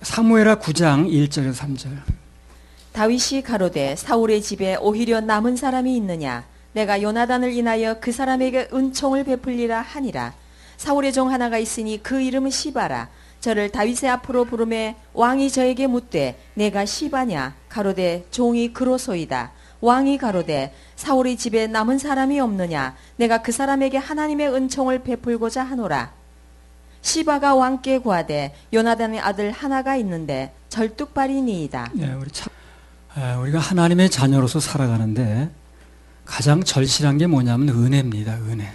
사무엘하 9장 1절에서 3절. 다윗이 가로되 사울의 집에 오히려 남은 사람이 있느냐? 내가 요나단을 인하여 그 사람에게 은총을 베풀리라 하니라. 사울의 종 하나가 있으니 그 이름은 시바라. 저를 다윗의 앞으로 부르매 왕이 저에게 묻되 내가 시바냐? 가로되 종이 그로소이다. 왕이 가로되 사울의 집에 남은 사람이 없느냐? 내가 그 사람에게 하나님의 은총을 베풀고자 하노라. 시바가 왕께 구하되 요나단의 아들 하나가 있는데 절뚝발이니이다. 우리가 하나님의 자녀로서 살아가는데 가장 절실한 게 뭐냐면 은혜입니다. 은혜.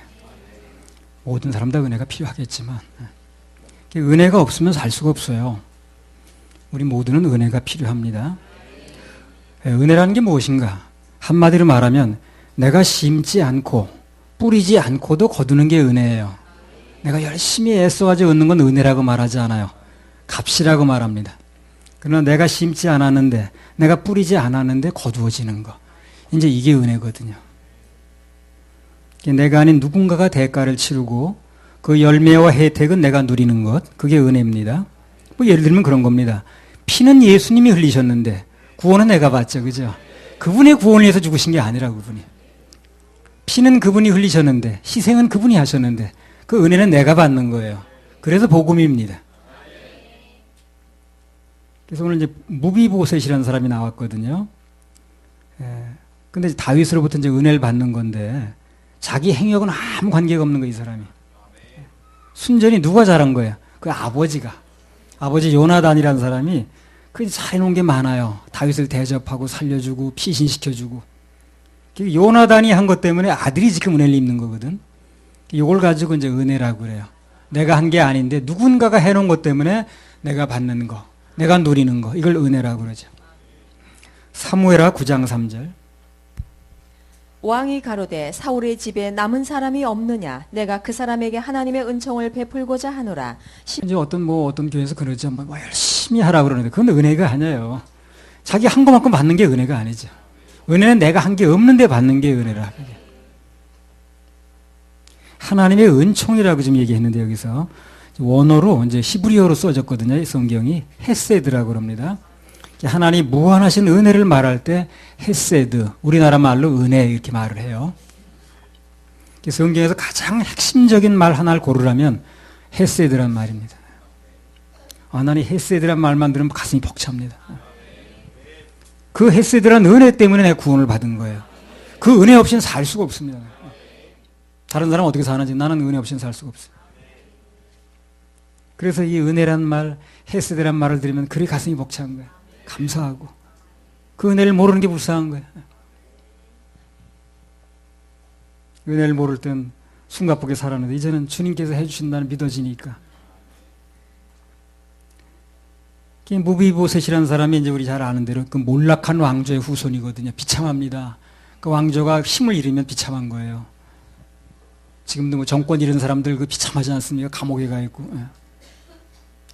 모든 사람 다 은혜가 필요하겠지만 은혜가 없으면 살 수가 없어요. 우리 모두는 은혜가 필요합니다. 은혜라는 게 무엇인가? 한마디로 말하면 내가 심지 않고 뿌리지 않고도 거두는 게 은혜예요. 내가 열심히 애써가지고 얻는 건 은혜라고 말하지 않아요. 값이라고 말합니다. 그러나 내가 심지 않았는데, 내가 뿌리지 않았는데 거두어지는 거. 이제 이게 은혜거든요. 내가 아닌 누군가가 대가를 치르고 그 열매와 혜택은 내가 누리는 것. 그게 은혜입니다. 뭐 예를 들면 그런 겁니다. 피는 예수님이 흘리셨는데 구원은 내가 받죠. 그죠? 그분의 구원을 위해서 죽으신 게 아니라 그분이. 피는 그분이 흘리셨는데 희생은 그분이 하셨는데 그 은혜는 내가 받는 거예요. 그래서 복음입니다. 그래서 오늘 이제 무비보셋이라는 사람이 나왔거든요. 근데 다윗으로부터 이제 은혜를 받는 건데 자기 행역은 아무 관계가 없는 거예요, 이 사람이. 순전히 누가 잘한 거예요? 그 아버지가. 아버지 요나단이라는 사람이 그 잘해놓은 게 많아요. 다윗을 대접하고 살려주고 피신시켜주고. 요나단이 한 것 때문에 아들이 지금 은혜를 입는 거거든. 이걸 가지고 이제 은혜라고 그래요. 내가 한 게 아닌데 누군가가 해놓은 것 때문에 내가 받는 거, 내가 누리는 거, 이걸 은혜라고 그러죠. 사무엘하 9장 3절. 왕이 가로되 사울의 집에 남은 사람이 없느냐? 내가 그 사람에게 하나님의 은총을 베풀고자 하노라. 이제 어떤 교회에서 그러죠. 뭐 열심히 하라고 그러는데 그건 은혜가 아니에요. 자기 한 것만큼 받는 게 은혜가 아니죠. 은혜는 내가 한 게 없는데 받는 게 은혜라. 하나님의 은총이라고 좀 얘기했는데 여기서 원어로 이제 히브리어로 써졌거든요. 이 성경이 헤세드라고 합니다. 하나님 무한하신 은혜를 말할 때 헤세드, 우리나라 말로 은혜 이렇게 말을 해요. 성경에서 가장 핵심적인 말 하나를 고르라면 헤세드란 말입니다. 하나님 헤세드란 말만 들으면 가슴이 벅찹니다. 그 헤세드란 은혜 때문에 내가 구원을 받은 거예요. 그 은혜 없이는 살 수가 없습니다. 다른 사람은 어떻게 사는지 나는 은혜 없이는 살 수가 없어요. 그래서 이 은혜란 말, 헤세드란 말을 들으면 그리 가슴이 벅찬 거예요. 감사하고. 그 은혜를 모르는 게 불쌍한 거예요. 은혜를 모를 땐 숨가쁘게 살았는데 이제는 주님께서 해주신다는 믿어지니까. 무비보셋이라는 사람이 이제 우리 잘 아는 대로 그 몰락한 왕조의 후손이거든요. 비참합니다. 그 왕조가 힘을 잃으면 비참한 거예요. 지금도 뭐 정권 잃은 사람들 그 비참하지 않습니까? 감옥에 가 있고.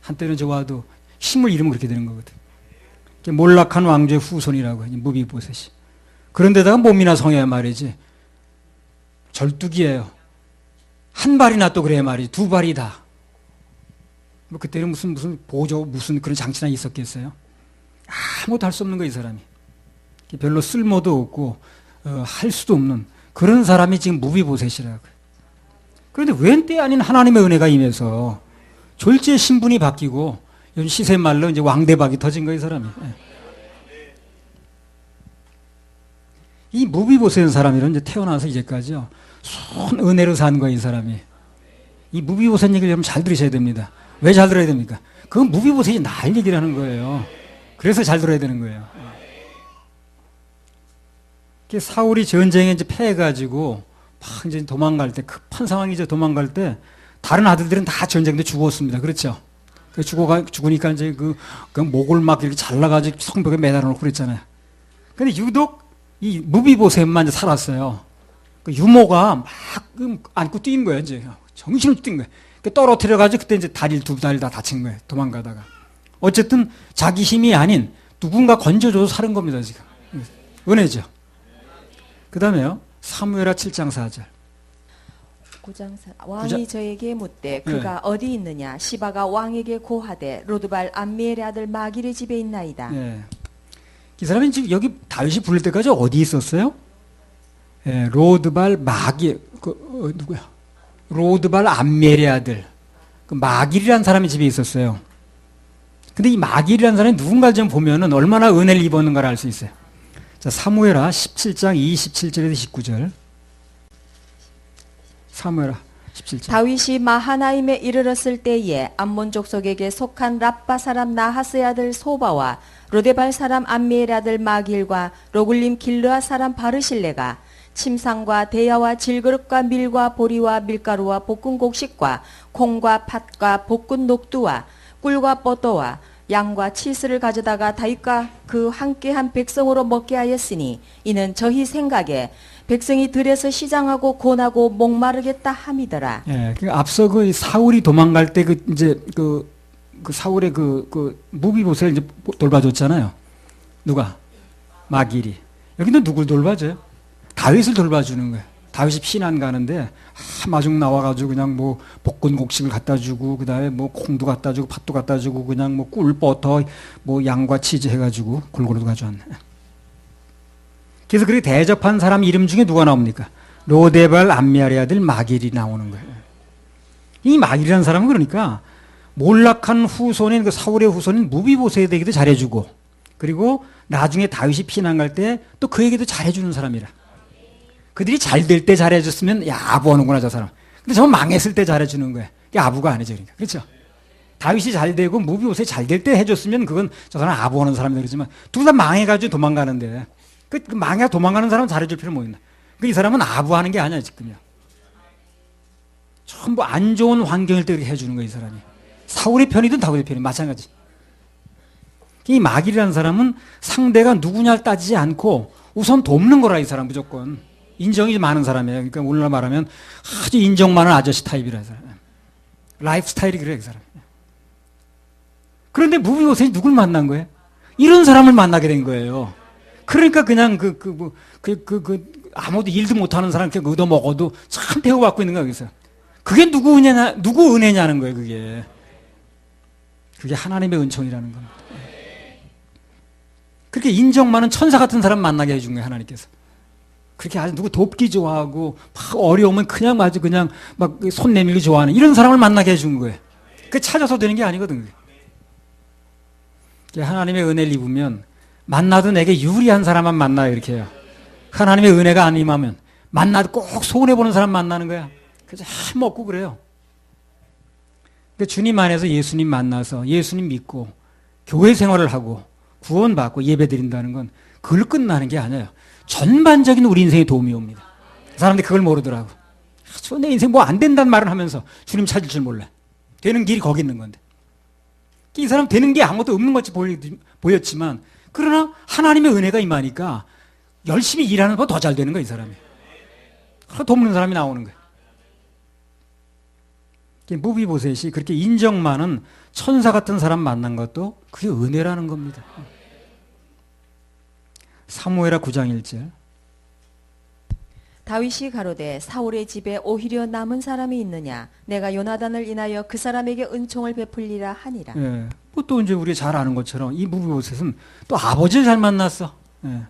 한때는 저와도 힘을 잃으면 그렇게 되는 거거든. 몰락한 왕조의 후손이라고 해요. 무비보셋이. 그런데다가 몸이나 성해야 말이지. 절뚝이에요. 한 발이나 또 그래야 말이지. 두 발이다. 뭐 그때는 무슨 보조 무슨 그런 장치나 있었겠어요? 아무것도 할 수 없는 거예요, 이 사람이. 별로 쓸모도 없고 할 수도 없는 그런 사람이 지금 무비보셋이라고. 그런데 웬 때 아닌 하나님의 은혜가 임해서 졸지의 신분이 바뀌고 요즘 시세 말로 이제 왕대박이 터진 거예요, 이 사람이. 이 무비보셋 사람이란 이제 태어나서 이제까지요. 순 은혜로 산 거예요, 이 사람이. 이 무비보셋 얘기를 여러분 잘 들으셔야 됩니다. 왜 잘 들어야 됩니까? 그건 무비보셋이 날 얘기를 하는 거예요. 그래서 잘 들어야 되는 거예요. 사울이 전쟁에 이제 패해가지고 막 이제 도망갈 때, 급한 상황이죠. 도망갈 때, 다른 아들들은 다 전쟁때 죽었습니다. 그렇죠? 죽으니까 이제 그 목을 막 이렇게 잘라가지고 성벽에 매달아 놓고 그랬잖아요. 근데 유독 이 무비보셋만 이제 살았어요. 그 유모가 막 안고 뛰는 거예요, 이제. 정신을 뛴 거예요. 떨어뜨려가지고 그때 이제 두 다리 다 다친 거예요. 도망가다가. 어쨌든 자기 힘이 아닌 누군가 건져줘서 사는 겁니다, 지금. 은혜죠. 그 다음에요. 사무엘하 7장 4절. 왕이 저에게 묻되 그가 어디 있느냐 시바가 왕에게 고하되 로드발 암미엘의 아들 마길의 집에 있나이다. 예. 이 사람이 지금 여기 다윗이 부를 때까지 어디 있었어요? 예, 로드발 마길 누구야? 로드발 암미엘의 아들 그 마길이라는 사람이 집에 있었어요. 근데 이 마길이라는 사람이 누군가 좀 보면은 얼마나 은혜를 입었는가를 알 수 있어요. 자, 사무엘하 17장 27절에서 19절. 사무엘하 17장. 다윗이 마하나임에 이르렀을 때에 암몬 족속에게 속한 랍바 사람 나하스의 아들 소바와 로데발 사람 암미엘 아들 마길과 로굴림 길르아 사람 바르실레가 침상과 대야와 질그릇과 밀과 보리와 밀가루와 볶은 곡식과 콩과 팥과 볶은 녹두와 꿀과 뽀또와 양과 치스를 가져다가 다윗과 그 함께한 백성으로 먹게 하였으니 이는 저희 생각에 백성이 들에서 시장하고 고나고 목마르겠다 함이더라. 예, 그 앞서 그 사울이 도망갈 때 그 이제 그 사울의 그 무비보셋을 이제 돌봐줬잖아요. 누가? 마길이. 여기는 누굴 돌봐줘요? 다윗을 돌봐주는 거예요. 다윗이 피난 가는데 마중 나와가지고 그냥 뭐 볶은 곡식을 갖다 주고 그다음에 뭐 콩도 갖다 주고 팥도 갖다 주고 그냥 뭐 꿀 버터 뭐 양과 치즈 해가지고 골고루 가져왔네. 그래서 그렇게 대접한 사람 이름 중에 누가 나옵니까? 로데발 암미알의 아들 마길이 나오는 거예요. 이 마길이라는 사람은 그러니까 몰락한 후손인 그 사울의 후손인 무비보셋에게도 잘해주고 그리고 나중에 다윗이 피난 갈 때 또 그에게도 잘해주는 사람이라. 그들이 잘 될 때 잘해줬으면 야 아부하는구나 저 사람. 근데 저 망했을 때 잘해주는 거야. 그게 아부가 아니죠, 그러니까. 그렇죠? 다윗이 잘 되고 무비보셋이 잘 될 때 해줬으면 그건 저 사람 아부하는 사람이다 그러지만 둘 다 망해가지고 도망가는데 그 망해 도망가는 사람 잘해줄 필요 뭐 있나? 그 이 사람은 아부하는 게 아니야 지금요. 전부 안 좋은 환경일 때 그렇게 해주는 거야 이 사람이. 사울의 편이든 다윗의 편이든 마찬가지. 이 마길이라는 사람은 상대가 누구냐를 따지지 않고 우선 돕는 거라 이 사람 무조건. 인정이 많은 사람이에요. 그러니까 오늘날 말하면 아주 인정 많은 아저씨 타입이라 이 사람. 라이프 스타일이 그래 이 사람. 그런데 무비보셋이 누굴 만난 거예요? 이런 사람을 만나게 된 거예요. 그러니까 그냥 아무도 일도 못하는 사람 이렇게 얻어 먹어도 참 대우받고 있는 거야 여기서. 그게 누구 은혜냐는 거예요 그게. 그게 하나님의 은총이라는 겁니다. 그렇게 인정 많은 천사 같은 사람 만나게 해준 거예요 하나님께서. 그렇게 아주 누구 돕기 좋아하고 막 어려우면 그냥 막 손 내밀기 좋아하는 이런 사람을 만나게 해준 거예요. 그 찾아서 되는 게 아니거든. 하나님의 은혜를 입으면 만나도 내게 유리한 사람만 만나요 이렇게 해요. 하나님의 은혜가 안 임하면 만나도 꼭 손해보는 사람 만나는 거야. 그래서 먹고 그래요. 근데 주님 안에서 예수님 만나서 예수님 믿고 교회 생활을 하고 구원받고 예배드린다는 건 그걸 끝나는 게 아니에요. 전반적인 우리 인생에 도움이 옵니다. 사람들이 그걸 모르더라고. 내 인생 뭐 안 된다는 말을 하면서 주님 찾을 줄 몰라. 되는 길이 거기 있는 건데. 이 사람 되는 게 아무것도 없는 것처럼 보였지만 그러나 하나님의 은혜가 임하니까 열심히 일하는 것보다 더 잘 되는 거야 이 사람이. 돕는 사람이 나오는 거야. 무비보셋이 그렇게 인정 많은 천사 같은 사람 만난 것도 그게 은혜라는 겁니다. 사무엘하 9장 1절. 다윗이 가로되 사울의 집에 오히려 남은 사람이 있느냐 내가 요나단을 인하여 그 사람에게 은총을 베풀리라 하니라. 예. 뭐 또 이제 우리 잘 아는 것처럼 이 무비보셋은 또 아버지를 잘 만났어. 예.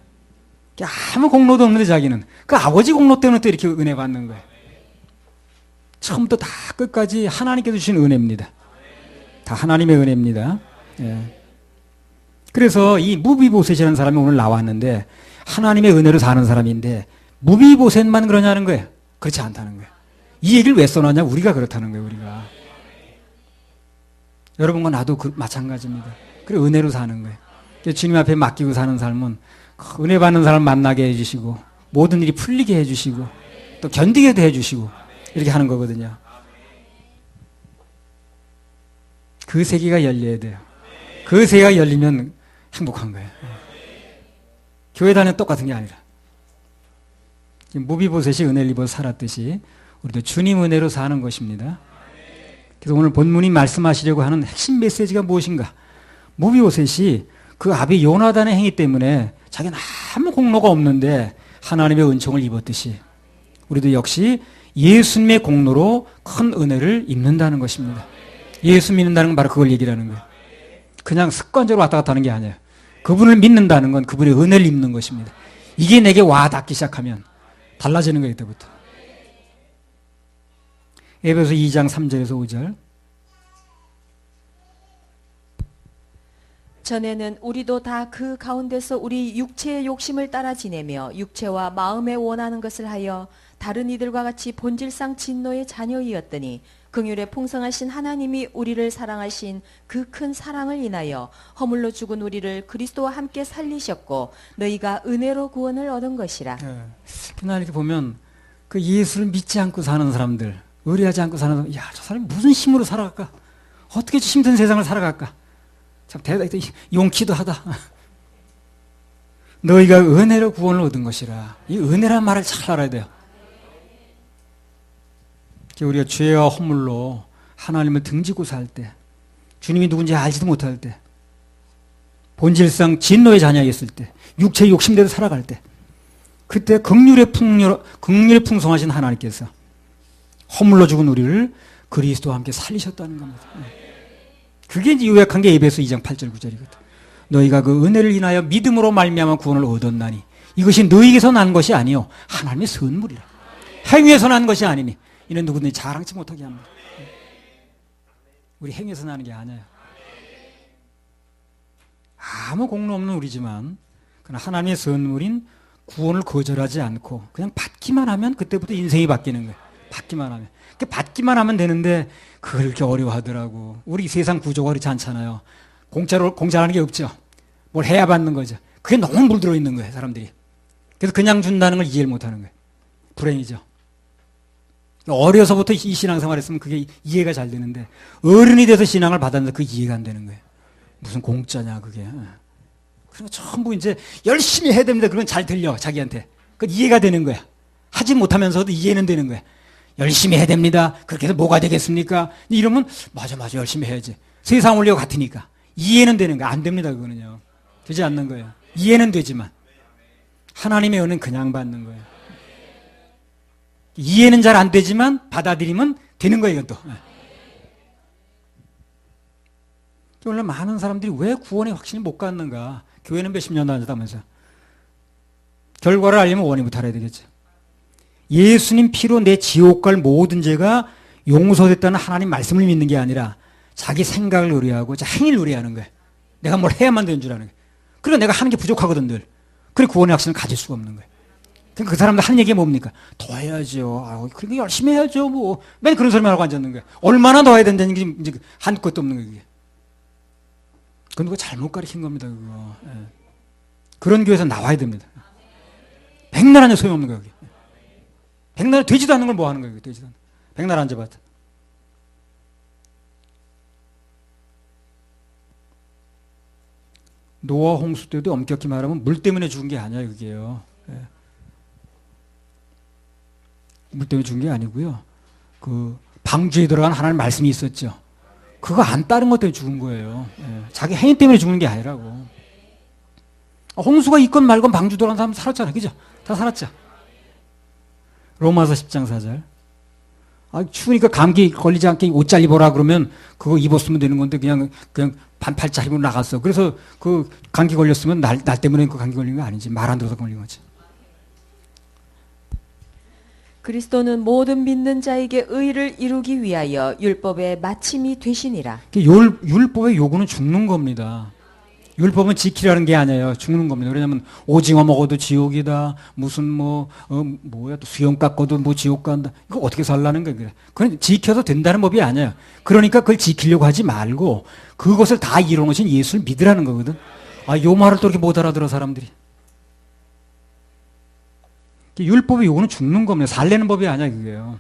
아무 공로도 없는데 자기는 그 아버지 공로 때문에 또 이렇게 은혜 받는 거예요. 처음부터 다 끝까지 하나님께서 주신 은혜입니다. 다 하나님의 은혜입니다. 예. 그래서 이 무비보셋이라는 사람이 오늘 나왔는데 하나님의 은혜로 사는 사람인데 무비보셋만 그러냐는 거예요. 그렇지 않다는 거예요. 이 얘기를 왜 써놨냐? 우리가 그렇다는 거예요. 우리가. 여러분과 나도 마찬가지입니다. 그래 은혜로 사는 거예요. 주님 앞에 맡기고 사는 삶은 은혜 받는 사람 만나게 해주시고 모든 일이 풀리게 해주시고 또 견디게도 해주시고 이렇게 하는 거거든요. 그 세계가 열려야 돼요. 그 세계가 열리면 행복한 거예요. 교회 다니는 똑같은 게 아니라 무비보셋이 은혜를 입어 살았듯이 우리도 주님 은혜로 사는 것입니다. 그래서 오늘 본문이 말씀하시려고 하는 핵심 메시지가 무엇인가? 무비보셋이 그 아비 요나단의 행위 때문에 자기는 아무 공로가 없는데 하나님의 은총을 입었듯이 우리도 역시 예수님의 공로로 큰 은혜를 입는다는 것입니다. 예수 믿는다는 건 바로 그걸 얘기하는 거예요. 그냥 습관적으로 왔다 갔다 하는 게 아니에요. 그분을 믿는다는 건 그분의 은혜를 입는 것입니다. 이게 내게 와 닿기 시작하면 달라지는 거예요. 그때부터. 에베소 2장 3절에서 5절. 전에는 우리도 다 그 가운데서 우리 육체의 욕심을 따라 지내며 육체와 마음에 원하는 것을 하여 다른 이들과 같이 본질상 진노의 자녀이었더니 긍휼에 풍성하신 하나님이 우리를 사랑하신 그 큰 사랑을 인하여 허물로 죽은 우리를 그리스도와 함께 살리셨고 너희가 은혜로 구원을 얻은 것이라. 그날 이렇게 보면 그 예수를 믿지 않고 사는 사람들, 의뢰하지 않고 사는 사람들, 야, 저 사람이 무슨 힘으로 살아갈까? 어떻게 저 힘든 세상을 살아갈까? 참 대단히 용기도 하다. 너희가 은혜로 구원을 얻은 것이라. 이 은혜란 말을 잘 알아야 돼요. 우리가 죄와 허물로 하나님을 등지고 살 때, 주님이 누군지 알지도 못할 때, 본질상 진노의 자녀였을 때, 육체의 욕심대로 살아갈 때, 그때 긍휼에 풍성하신 하나님께서 허물로 죽은 우리를 그리스도와 함께 살리셨다는 겁니다. 그게 이제 요약한 게 에베소 2장 8절 9절이거든. 너희가 그 은혜를 인하여 믿음으로 말미암아 구원을 얻었나니 이것이 너희에게서 난 것이 아니요 하나님의 선물이라. 행위에서 난 것이 아니니 이는 누구든지 자랑치 못하게 합니다. 우리 행위에서 나는 게 아니에요. 아무 공로 없는 우리지만 그러나 하나님의 선물인 구원을 거절하지 않고 그냥 받기만 하면 그때부터 인생이 바뀌는 거예요. 받기만 하면. 받기만 하면 되는데 그걸 이렇게 어려워하더라고. 우리 세상 구조가 그렇지 않잖아요. 공짜라는 게 없죠. 뭘 해야 받는 거죠. 그게 너무 물들어 있는 거예요, 사람들이. 그래서 그냥 준다는 걸 이해를 못하는 거예요. 불행이죠. 어려서부터 이 신앙생활 했으면 그게 이해가 잘 되는데 어른이 돼서 신앙을 받았는데 그게 이해가 안 되는 거예요. 무슨 공짜냐 그게. 그리고 전부 이제 열심히 해야 됩니다. 그건 잘 들려 자기한테. 그건 이해가 되는 거야. 하지 못하면서도 이해는 되는 거야. 열심히 해야 됩니다. 그렇게 해서 뭐가 되겠습니까? 이러면 맞아 열심히 해야지. 세상 원리와 같으니까 이해는 되는 거야. 안 됩니다. 그거는요. 되지 않는 거예요. 이해는 되지만 하나님의 은혜는 그냥 받는 거예요. 이해는 잘 안 되지만 받아들이면 되는 거예요. 이건 또. 원래 많은 사람들이 왜 구원에 확신이 못 갖는가? 교회는 몇십 년 다녔다면서. 결과를 알려면 원인부터 알아야 되겠죠. 예수님 피로 내 지옥 갈 모든 죄가 용서됐다는 하나님 말씀을 믿는 게 아니라 자기 생각을 의뢰하고 행위를 의뢰하는 거예요. 내가 뭘 해야만 되는 줄 아는 거예요. 그러니까 내가 하는 게 부족하거든 늘. 그래 구원의 확신을 가질 수가 없는 거예요. 그러니까 그 사람들 하는 얘기가 뭡니까? 더 해야죠. 그러니까 열심히 해야죠. 뭐 맨 그런 소리만 하고 앉았는 거예요. 얼마나 더 해야 된다는 게 이제 한 것도 없는 거예요. 그게. 그건 누가 잘못 가르친 겁니다. 그거. 예. 그런 교회에서 나와야 됩니다. 백날 앉아 소용없는 거예요. 그게. 백날 되지도 않는 걸 뭐 하는 거예요. 되지도 않는. 백날 앉아봤자. 노아 홍수 때도 엄격히 말하면 물 때문에 죽은 게 아니에요. 그게요. 예. 물 때문에 죽은 게 아니고요. 그 방주에 들어간 하나님 말씀이 있었죠. 그거 안 따른 것 때문에 죽은 거예요. 예. 자기 행위 때문에 죽는 게 아니라고. 홍수가 있건 말건 방주 들어간 사람 살았잖아요. 그죠? 다 살았죠. 로마서 10장 4절. 추우니까 감기 걸리지 않게 옷 잘 입어라 그러면 그거 입었으면 되는 건데 그냥 반팔 입고 나갔어. 그래서 그 감기 걸렸으면 날 때문에 그 감기 걸린 거 아니지. 말 안 들어서 걸린 거지. 그리스도는 모든 믿는 자에게 의를 이루기 위하여 율법의 마침이 되시니라. 율법의 요구는 죽는 겁니다. 율법은 지키라는 게 아니에요. 죽는 겁니다. 왜냐하면 오징어 먹어도 지옥이다. 무슨 또 수염 깎아도 뭐 지옥 간다. 이거 어떻게 살라는 거예요? 그건 지켜도 된다는 법이 아니에요. 그러니까 그걸 지키려고 하지 말고 그것을 다 이뤄놓으신 예수를 믿으라는 거거든. 요 말을 또 이렇게 못 알아들어 사람들이. 율법의 요구는 죽는 겁니다. 살려는 법이 아니야 그게요.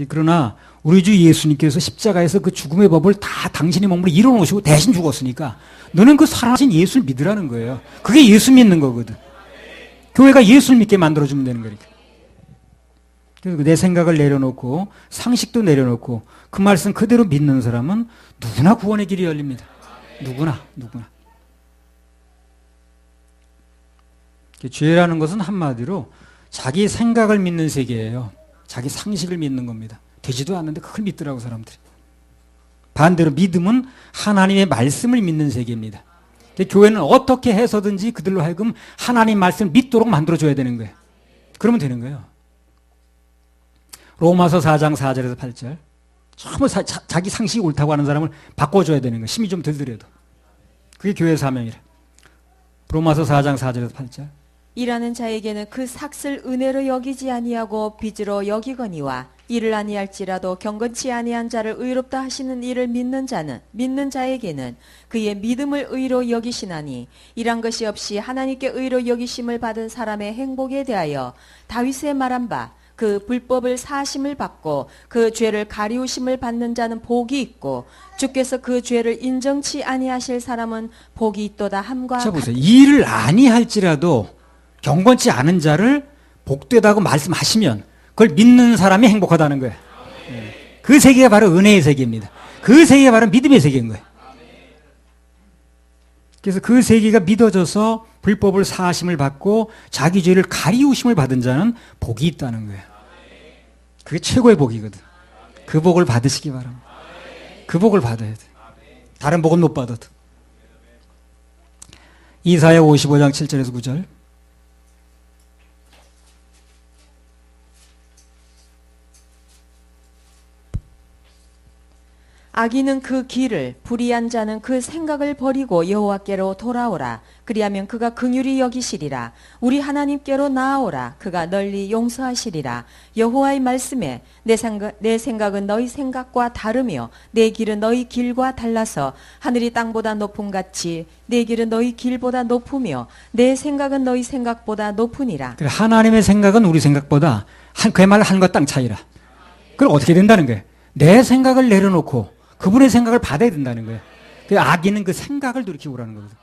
그러나 우리 주 예수님께서 십자가에서 그 죽음의 법을 다 당신의 몸으로 이뤄놓으시고 대신 죽었으니까 너는 그 살아나신 예수를 믿으라는 거예요. 그게 예수 믿는 거거든. 교회가 예수를 믿게 만들어주면 되는 거니까. 그래서 내 생각을 내려놓고 상식도 내려놓고 그 말씀 그대로 믿는 사람은 누구나 구원의 길이 열립니다. 누구나. 죄라는 것은 한마디로 자기 생각을 믿는 세계예요. 자기 상식을 믿는 겁니다. 되지도 않는데 그걸 믿더라고 사람들이. 반대로 믿음은 하나님의 말씀을 믿는 세계입니다. 근데 교회는 어떻게 해서든지 그들로 하여금 하나님 말씀을 믿도록 만들어줘야 되는 거예요. 그러면 되는 거예요. 로마서 4장 4절에서 8절. 전부 자기 상식이 옳다고 하는 사람을 바꿔줘야 되는 거예요. 힘이 좀 들더라도. 그게 교회 사명이래. 로마서 4장 4절에서 8절. 일하는 자에게는 그 삭슬 은혜로 여기지 아니하고 빚으로 여기거니와 이를 아니할지라도 경건치 아니한 자를 의롭다 하시는 이를 믿는 자에게는 그의 믿음을 의로 여기시나니 이란 것이 없이 하나님께 의로 여기심을 받은 사람의 행복에 대하여 다윗의 말한 바 그 불법을 사심을 받고 그 죄를 가리우심을 받는 자는 복이 있고 주께서 그 죄를 인정치 아니하실 사람은 복이 있도다 함과 자 보세요. 일을 아니할지라도 경건치 않은 자를 복되다고 말씀하시면 그걸 믿는 사람이 행복하다는 거예요. 그 세계가 바로 은혜의 세계입니다. 그 세계가 바로 믿음의 세계인 거예요. 그래서 그 세계가 믿어져서 불법을 사하심을 받고 자기 죄를 가리우심을 받은 자는 복이 있다는 거예요. 그게 최고의 복이거든. 그 복을 받으시기 바랍니다. 그 복을 받아야 돼. 다른 복은 못 받아도. 이사야 55장 7절에서 9절. 악인은 그 길을 불의한 자는 그 생각을 버리고 여호와께로 돌아오라. 그리하면 그가 긍휼히 여기시리라. 우리 하나님께로 나아오라. 그가 널리 용서하시리라. 여호와의 말씀에 내 생각은 너희 생각과 다르며 내 길은 너희 길과 달라서 하늘이 땅보다 높음 같이 내 길은 너희 길보다 높으며 내 생각은 너희 생각보다 높으니라. 하나님의 생각은 우리 생각보다 그야말로 하늘과 땅 차이라. 그럼 어떻게 된다는 거예요? 내 생각을 내려놓고 그분의 생각을 받아야 된다는 거예요. 그 악인은 그 생각을 돌이키고라는 거거든.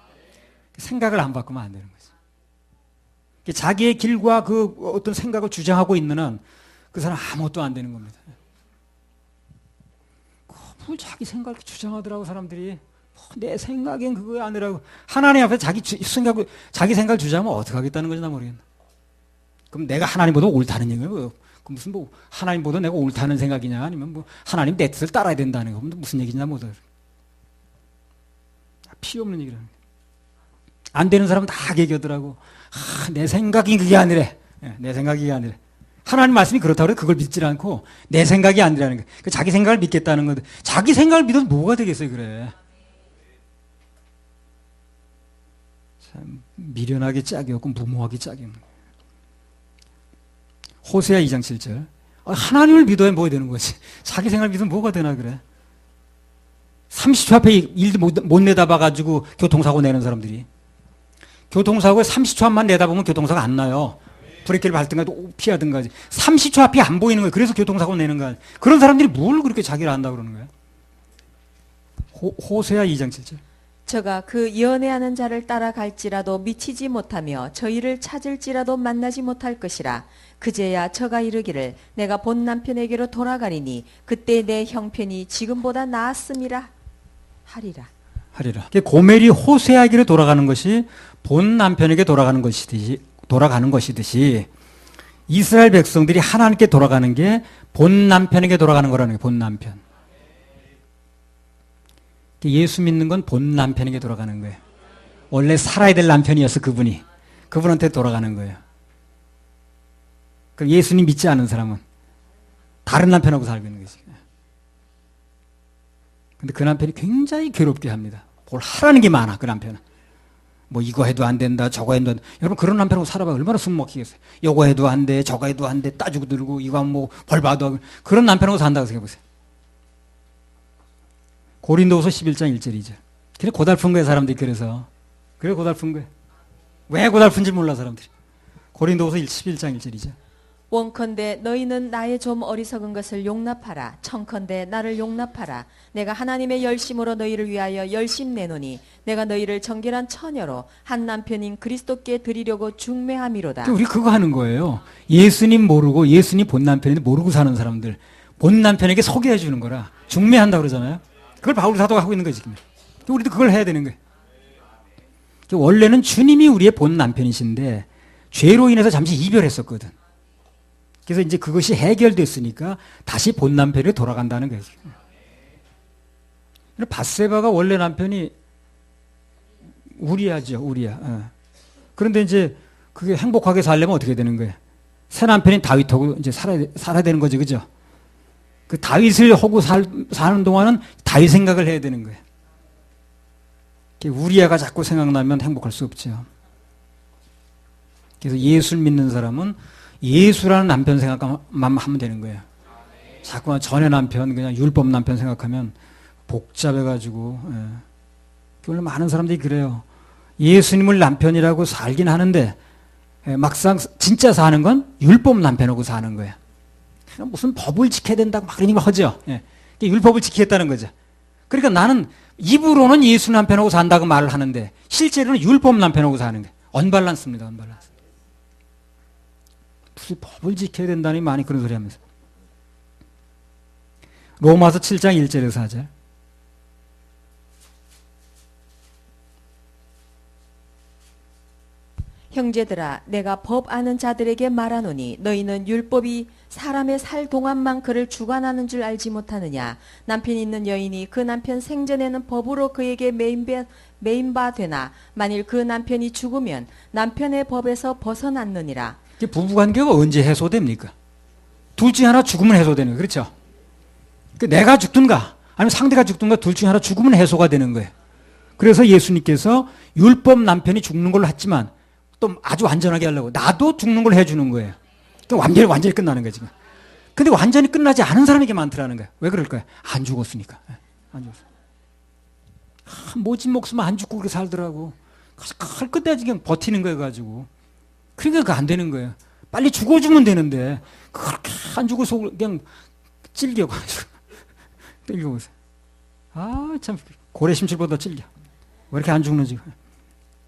생각을 안 바꾸면 안 되는 거죠. 자기의 길과 그 어떤 생각을 주장하고 있는 한 그 사람 아무것도 안 되는 겁니다. 뭘 자기 생각을 주장하더라고 사람들이. 내 생각엔 그거 아니라고. 하나님 앞에 자기 생각을 주장하면 어떻게 하겠다는 건지 나 모르겠네. 그럼 내가 하나님보다 옳다는 얘기예요. 그 무슨 뭐 하나님보다 내가 옳다는 생각이냐 아니면 뭐 하나님 내 뜻을 따라야 된다는 거 무슨 얘기냐 못 알아. 필요 없는 얘기라는 거야. 안 되는 사람은 다 얘기하더라고. 내 생각이 그게 아니래. 내 생각이 그게 아니래. 하나님 말씀이 그렇다고 해서 그걸 믿지 않고 내 생각이 아니라는 거야. 자기 생각을 믿겠다는 건데 자기 생각을 믿어도 뭐가 되겠어요 그래. 참 미련하기 짝이 없고 무모하기 짝이 없는 거야. 호세아 2장 7절. 하나님을 믿어야 뭐가 되는 거지. 자기 생각을 믿으면 뭐가 되나 그래. 30초 앞에 일도 못 내다봐가지고 교통사고 내는 사람들이. 교통사고에 30초 앞만 내다보면 교통사고가 안 나요. 브레이크를 밟든가 피하든가. 30초 앞이 안 보이는 거예요. 그래서 교통사고 내는 거야. 그런 사람들이 뭘 그렇게 자기를 안다고 그러는 거야. 호세아 2장 7절. 저가 그 연애하는 자를 따라갈지라도 미치지 못하며 저희를 찾을지라도 만나지 못할 것이라. 그제야 저가 이르기를 내가 본 남편에게로 돌아가리니 그때 내 형편이 지금보다 나았음이라 하리라. 고멜이 호세아에게로 돌아가는 것이 본 남편에게 돌아가는 것이듯이 이스라엘 백성들이 하나님께 돌아가는 게 본 남편에게 돌아가는 거라는 거예요. 본 남편. 예수 믿는 건 본 남편에게 돌아가는 거예요. 원래 살아야 될 남편이었어 그분이. 그분한테 돌아가는 거예요. 그럼 예수님 믿지 않은 사람은 다른 남편하고 살고 있는 거지. 근데 그 남편이 굉장히 괴롭게 합니다. 뭘 하라는 게 많아 그 남편은. 뭐 이거 해도 안 된다 저거 해도 안 된다. 여러분 그런 남편하고 살아봐 얼마나 숨 막히겠어요. 이거 해도 안 돼 저거 해도 안 돼 따지고 들고 이거 하면 뭐 벌 받아. 그런 남편하고 산다고 생각해보세요. 고린도후서 11장 1절 2절. 그래 고달픈 거예요 사람들이. 그래서 그래 고달픈 거예요. 왜 고달픈지 몰라 사람들이. 고린도후서 11장 1절 2절. 원컨대 너희는 나의 좀 어리석은 것을 용납하라. 청컨대 나를 용납하라. 내가 하나님의 열심으로 너희를 위하여 열심 내노니 내가 너희를 정결한 처녀로 한 남편인 그리스도께 드리려고 중매함이로다. 우리 그거 하는 거예요. 예수님 모르고 예수님 본 남편인데 모르고 사는 사람들 본 남편에게 소개해 주는 거라 중매한다고 그러잖아요. 그걸 바울 사도가 하고 있는 거예요 지금. 우리도 그걸 해야 되는 거예요. 원래는 주님이 우리의 본 남편이신데 죄로 인해서 잠시 이별했었거든. 그래서 이제 그것이 해결됐으니까 다시 본 남편이 돌아간다는 거예요. 밧세바가 원래 남편이 우리야죠, 우리야. 그런데 이제 그게 행복하게 살려면 어떻게 되는 거예요? 새 남편인 다윗하고 이제 살아야 되는 거죠, 그죠? 그 다윗을 하고 사는 동안은 다윗 생각을 해야 되는 거예요. 우리야가 자꾸 생각나면 행복할 수 없죠. 그래서 예수를 믿는 사람은 예수라는 남편 생각만 하면 되는 거예요. 자꾸만 전의 남편, 그냥 율법 남편 생각하면 복잡해가지고, 원래 많은 사람들이 그래요. 예수님을 남편이라고 살긴 하는데, 막상 진짜 사는 건 율법 남편하고 사는 거예요. 무슨 법을 지켜야 된다고 막 그런 얘기 하죠. 율법을 지키겠다는 거죠. 그러니까 나는 입으로는 예수 남편하고 산다고 말을 하는데, 실제로는 율법 남편하고 사는 거예요. 언밸런스입니다, 언밸런스. 무슨 법을 지켜야 된다니 많이 그런 소리 하면서. 로마서 7장 1절에서 4절. 형제들아 내가 법 아는 자들에게 말하노니 너희는 율법이 사람의 살 동안만 그를 주관하는 줄 알지 못하느냐. 남편 있는 여인이 그 남편 생전에는 법으로 그에게 매인바 되나 만일 그 남편이 죽으면 남편의 법에서 벗어났느니라. 부부관계가 언제 해소됩니까? 둘 중에 하나 죽으면 해소되는 거예요. 그렇죠? 내가 죽든가 아니면 상대가 죽든가 둘 중에 하나 죽으면 해소가 되는 거예요. 그래서 예수님께서 율법 남편이 죽는 걸로 했지만 또 아주 완전하게 하려고 나도 죽는 걸 해주는 거예요. 또 완전히 끝나는 거예요, 지금. 근데 완전히 끝나지 않은 사람에게 많더라는 거예요. 왜 그럴까요? 안 죽었으니까. 안 죽었어. 모진 목숨 안 죽고 그렇게 살더라고. 칼 끝까지 그냥 버티는 거여 가지고. 그러니까 그거 안 되는 거예요. 빨리 죽어주면 되는데 그렇게 안 죽어서 그냥 찔겨가지고 찔겨보세요. 아, 참 고래 심술보다 찔겨. 왜 이렇게 안 죽는지.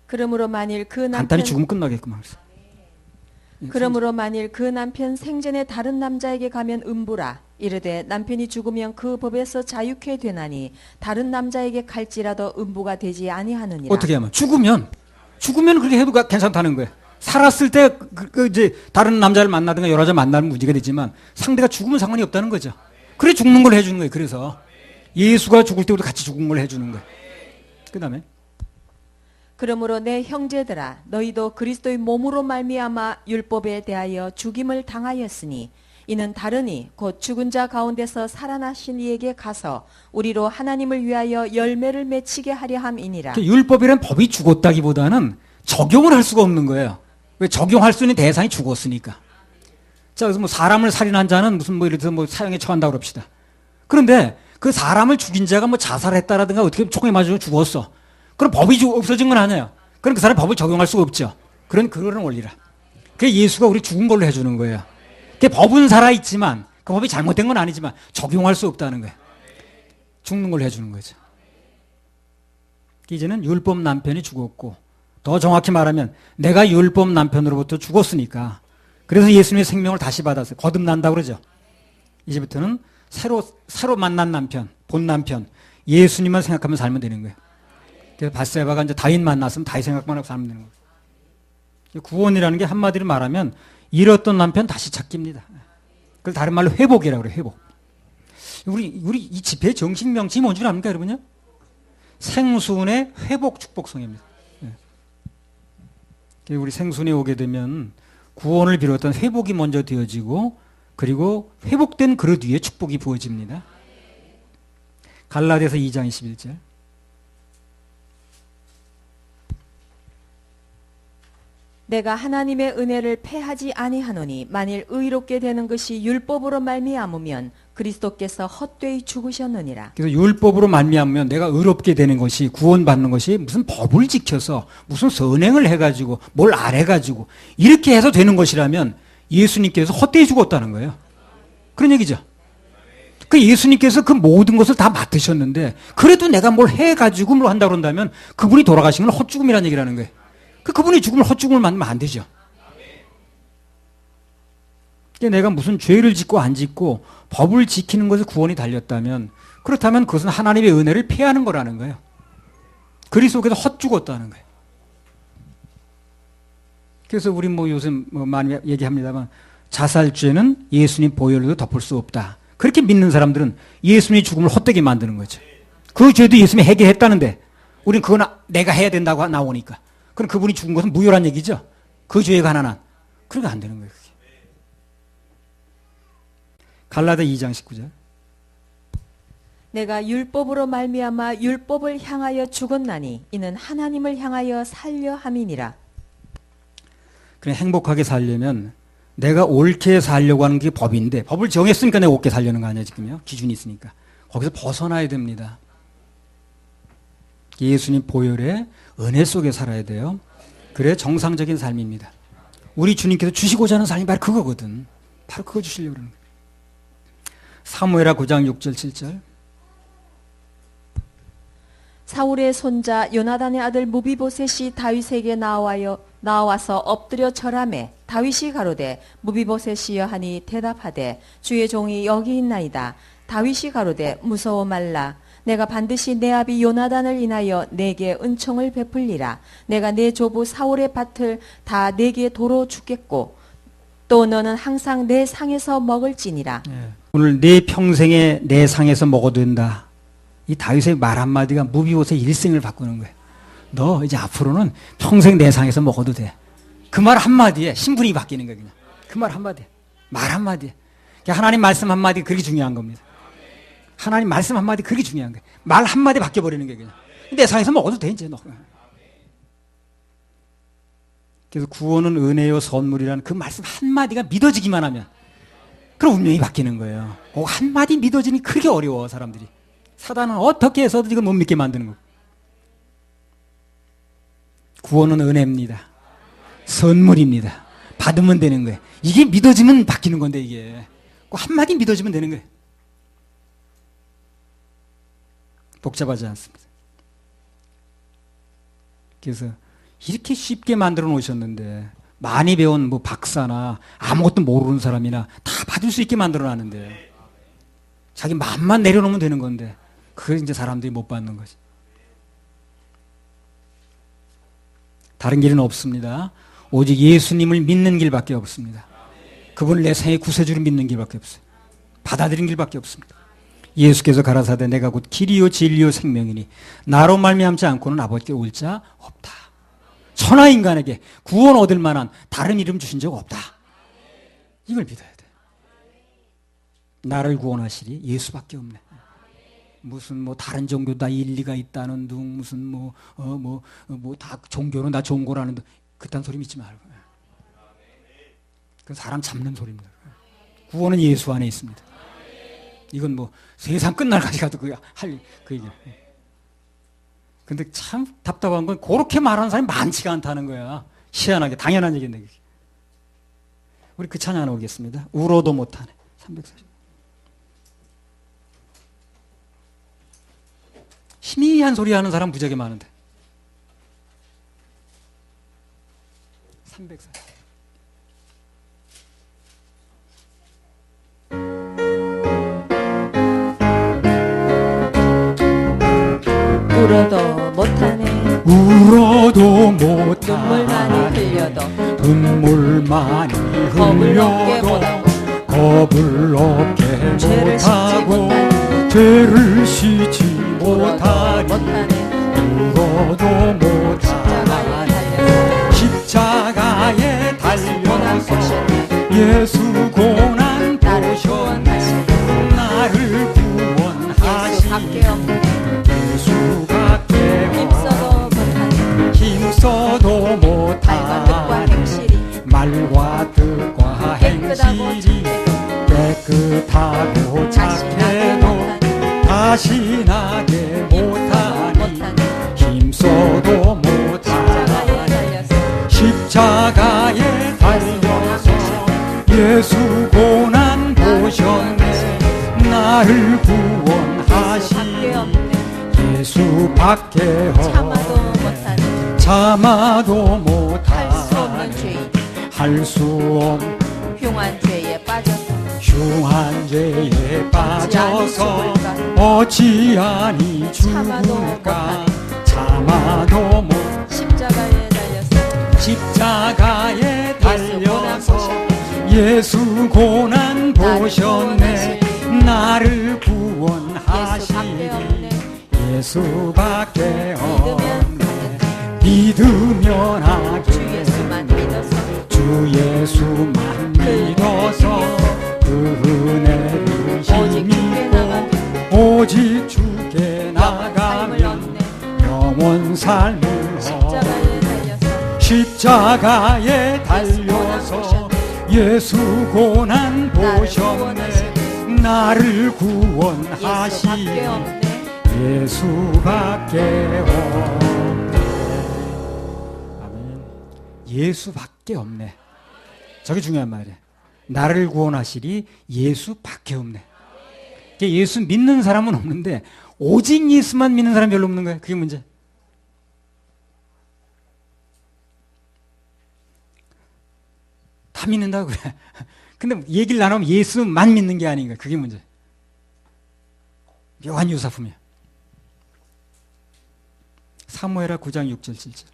그러므로 만일 그 남편 간단히 죽으면 끝나겠구만. 그러므로 만일 그 남편 생전에 다른 남자에게 가면 음부라. 이르되 남편이 죽으면 그 법에서 자유케 되나니 다른 남자에게 갈지라도 음부가 되지 아니하느니라. 어떻게 하면 죽으면 그렇게 해도 괜찮다는 거예요. 살았을 때 이제 다른 남자를 만나든가 여러 여자 만나면 문제가 되지만 상대가 죽으면 상관이 없다는 거죠. 그래 죽는 걸 해주는 거예요. 그래서 예수가 죽을 때부터 같이 죽은 걸 해주는 거예요. 그 다음에 그러므로 내 형제들아 너희도 그리스도의 몸으로 말미암아 율법에 대하여 죽임을 당하였으니 이는 다르니 곧 죽은 자 가운데서 살아나신 이에게 가서 우리로 하나님을 위하여 열매를 맺히게 하려 함이니라. 율법이란 법이 죽었다기보다는 적용을 할 수가 없는 거예요. 왜? 적용할 수 있는 대상이 죽었으니까. 자, 그래서 뭐 사람을 살인한 자는 무슨 뭐 예를 들어서 뭐 사형에 처한다고 그럽시다. 그런데 그 사람을 죽인 자가 뭐 자살했다라든가 어떻게 총에 맞으면 죽었어. 그럼 법이 없어진 건 아니에요. 그럼 그 사람 법을 적용할 수가 없죠. 그런 원리라. 그게 예수가 우리 죽은 걸로 해주는 거예요. 그 법은 살아있지만 그 법이 잘못된 건 아니지만 적용할 수 없다는 거예요. 죽는 걸로 해주는 거죠. 이제는 율법 남편이 죽었고 더 정확히 말하면 내가 율법 남편으로부터 죽었으니까 그래서 예수님의 생명을 다시 받았어요. 거듭난다고 그러죠. 이제부터는 새로 만난 남편, 본 남편 예수님만 생각하면 살면 되는 거예요. 그래서 밧세바가 이제 다윗 만났으면 다윗 생각만 하고 살면 되는 거예요. 구원이라는 게 한마디로 말하면 잃었던 남편 다시 찾기입니다. 그걸 다른 말로 회복이라고 그래요. 회복. 우리 이 집회의 정식 명칭이 뭔 줄 압니까, 여러분요? 생순의 회복 축복성입니다. 우리 생순에 오게 되면 구원을 비롯한 회복이 먼저 되어지고 그리고 회복된 그릇 위에 축복이 부어집니다. 갈라디아서 2장 21절. 내가 하나님의 은혜를 패하지 아니하노니 만일 의롭게 되는 것이 율법으로 말미암으면 그리스도께서 헛되이 죽으셨느니라. 그래서 율법으로 말미암으면 내가 의롭게 되는 것이 구원받는 것이 무슨 법을 지켜서 무슨 선행을 해가지고 뭘 안 해가지고 이렇게 해서 되는 것이라면 예수님께서 헛되이 죽었다는 거예요. 그런 얘기죠. 그 예수님께서 그 모든 것을 다 맡으셨는데 그래도 내가 뭘 해가지고 뭘 한다고 그런다면 그분이 돌아가신 건 헛죽음이라는 얘기라는 거예요. 그분이 죽음을 헛죽음을 만들면 안 되죠. 내가 무슨 죄를 짓고 안 짓고 법을 지키는 것에 구원이 달렸다면 그렇다면 그것은 하나님의 은혜를 폐하는 거라는 거예요. 그리스도께서 헛죽었다는 거예요. 그래서 우리 뭐 요즘 뭐 많이 얘기합니다만 자살죄는 예수님 보혈로도 덮을 수 없다. 그렇게 믿는 사람들은 예수님의 죽음을 헛되게 만드는 거죠. 그 죄도 예수님이 해결했다는데 우린 그건 내가 해야 된다고 나오니까. 그럼 그분이 죽은 것은 무효란 얘기죠. 그 죄에 관한 한. 그러니까 안 되는 거예요. 그게. 갈라디아 2장 19절. 내가 율법으로 말미암아 율법을 향하여 죽었나니 이는 하나님을 향하여 살려 함이니라. 그냥 행복하게 살려면 내가 옳게 살려고 하는 게 법인데 법을 정했으니까 내가 옳게 살려는 거 아니야 지금요. 기준이 있으니까. 거기서 벗어나야 됩니다. 예수님 보혈의 은혜 속에 살아야 돼요. 그래 정상적인 삶입니다. 우리 주님께서 주시고자 하는 삶이 바로 그거거든. 바로 그거 주시려고 그러는 거예요. 사무엘하 9장 6절 7절. 사울의 손자 요나단의 아들 무비보셋이 다윗에게 나와서 엎드려 절하매 다윗이 가로되 무비보셋이여 하니 대답하되 주의 종이 여기 있나이다. 다윗이 가로되 무서워 말라. 내가 반드시 내 아비 요나단을 인하여 내게 은총을 베풀리라. 내가 내 조부 사울의 밭을 다 내게 도로 주겠고 또 너는 항상 내 상에서 먹을지니라. 오늘 내 평생에 내 상에서 먹어도 된다. 이 다윗의 말 한마디가 무비보셋의 일생을 바꾸는 거예요. 너 이제 앞으로는 평생 내 상에서 먹어도 돼. 그 말 한마디에 신분이 바뀌는 거예요. 그냥. 그 말 한마디에. 말 한마디에. 하나님 말씀 한마디 그렇게 중요한 겁니다. 하나님 말씀 한마디 그렇게 중요한 거예요. 말 한마디 바뀌어버리는 거예요. 그냥. 내 상에서 먹어도 돼 이제 너. 그래서 구원은 은혜요 선물이라는 그 말씀 한마디가 믿어지기만 하면 그럼 운명이 바뀌는 거예요. 그 한마디 믿어지니 그렇게 어려워 사람들이. 사단은 어떻게 해서도 이걸 못 믿게 만드는 거고. 구원은 은혜입니다. 선물입니다. 받으면 되는 거예요. 이게 믿어지면 바뀌는 건데 이게. 그 한마디 믿어지면 되는 거예요. 복잡하지 않습니다. 그래서 이렇게 쉽게 만들어 놓으셨는데 많이 배운 뭐 박사나 아무것도 모르는 사람이나 다 받을 수 있게 만들어 놨는데 자기 마음만 내려놓으면 되는 건데 그걸 이제 사람들이 못 받는 거지. 다른 길은 없습니다. 오직 예수님을 믿는 길밖에 없습니다. 그분을 내 생의 구세주로 믿는 길밖에 없어요. 받아들이는 길밖에 없습니다. 예수께서 가라사대 내가 곧 길이요 진리요 생명이니 나로 말미암지 않고는 아버지께 올 자 없다. 천하 인간에게 구원 얻을 만한 다른 이름 주신 적 없다. 이걸 믿어야 돼. 나를 구원하시리 예수밖에 없네. 무슨 뭐 다른 종교 다 일리가 있다는 둥 무슨 뭐 다 종교는 다 좋은 거라는 둥 그딴 소리 믿지 말고. 그 사람 잡는 소리입니다. 구원은 예수 안에 있습니다. 이건 뭐 세상 끝날까지 가도 그 얘기. 근데 참 답답한 건 그렇게 말하는 사람이 많지가 않다는 거야. 희한하게 당연한 얘기인데. 우리 그 찬양 하나 오겠습니다. 울어도 못하네. 340. 희미한 소리 하는 사람 무지하게 많은데. 340. 울어도 못하네. 울어도 못하네. 눈물 많이 흘려도 눈물 많이 겁을 없게 흘려도 못하고 겁을 없게 죄를 씻지 못하고 못하니 죄를 씻지 못하니 못하네. 울어도 못하니 십자가에 달려서 예수 고난 나를 보셨네. 구원하시네. 나를 구원하시네. 예수밖에 없네. 예수밖에 힘써도 못하네. 힘써도 말과 뜻과 못하니 행실이 말과 뜻과 깨끗하고 행실이 깨끗하고 착해도 다시 나게 못하니 힘써도 못하니 십자가에 달려서 예수 고난 보셨네. 나를 구원하시니 예수밖에 참아도 없네. 못하네. 참아도 할 수 없는 못하네. 죄인 할 수 없는 흉한 죄에 빠져서 흉한 죄에 빠져서 어찌하니 참아도 죽을까. 참아도 못 십자가에 달려서 십자가에 달려서 예수 고난 보셨네. 나를 예수밖에 구원하시리. 없네. 예수밖에 믿으면 없네. 믿으면 하게. 주 예수만 믿어서 주 예수만 믿어서 그 은혜를 오직 주께 나가면 힘입고 오직 주께 삶을 나가면 얻네. 영원 삶을 십자가에 달려서 십자가에 달려서 예수 고난 보셨네. 나를 예수밖에 구원하시네. 없네. 예수밖에 없네. 아멘. 예수밖에 없네. 저게 중요한 말이에요. 나를 구원하시리 예수밖에 없네. 예수 믿는 사람은 없는데 오직 예수만 믿는 사람이 별로 없는 거예요. 그게 문제. 다 믿는다고 그래. 근데 얘기를 나누면 예수만 믿는 게 아닌가. 그게 문제. 묘한 유사품이야. 사무엘하 9장 6절 7절.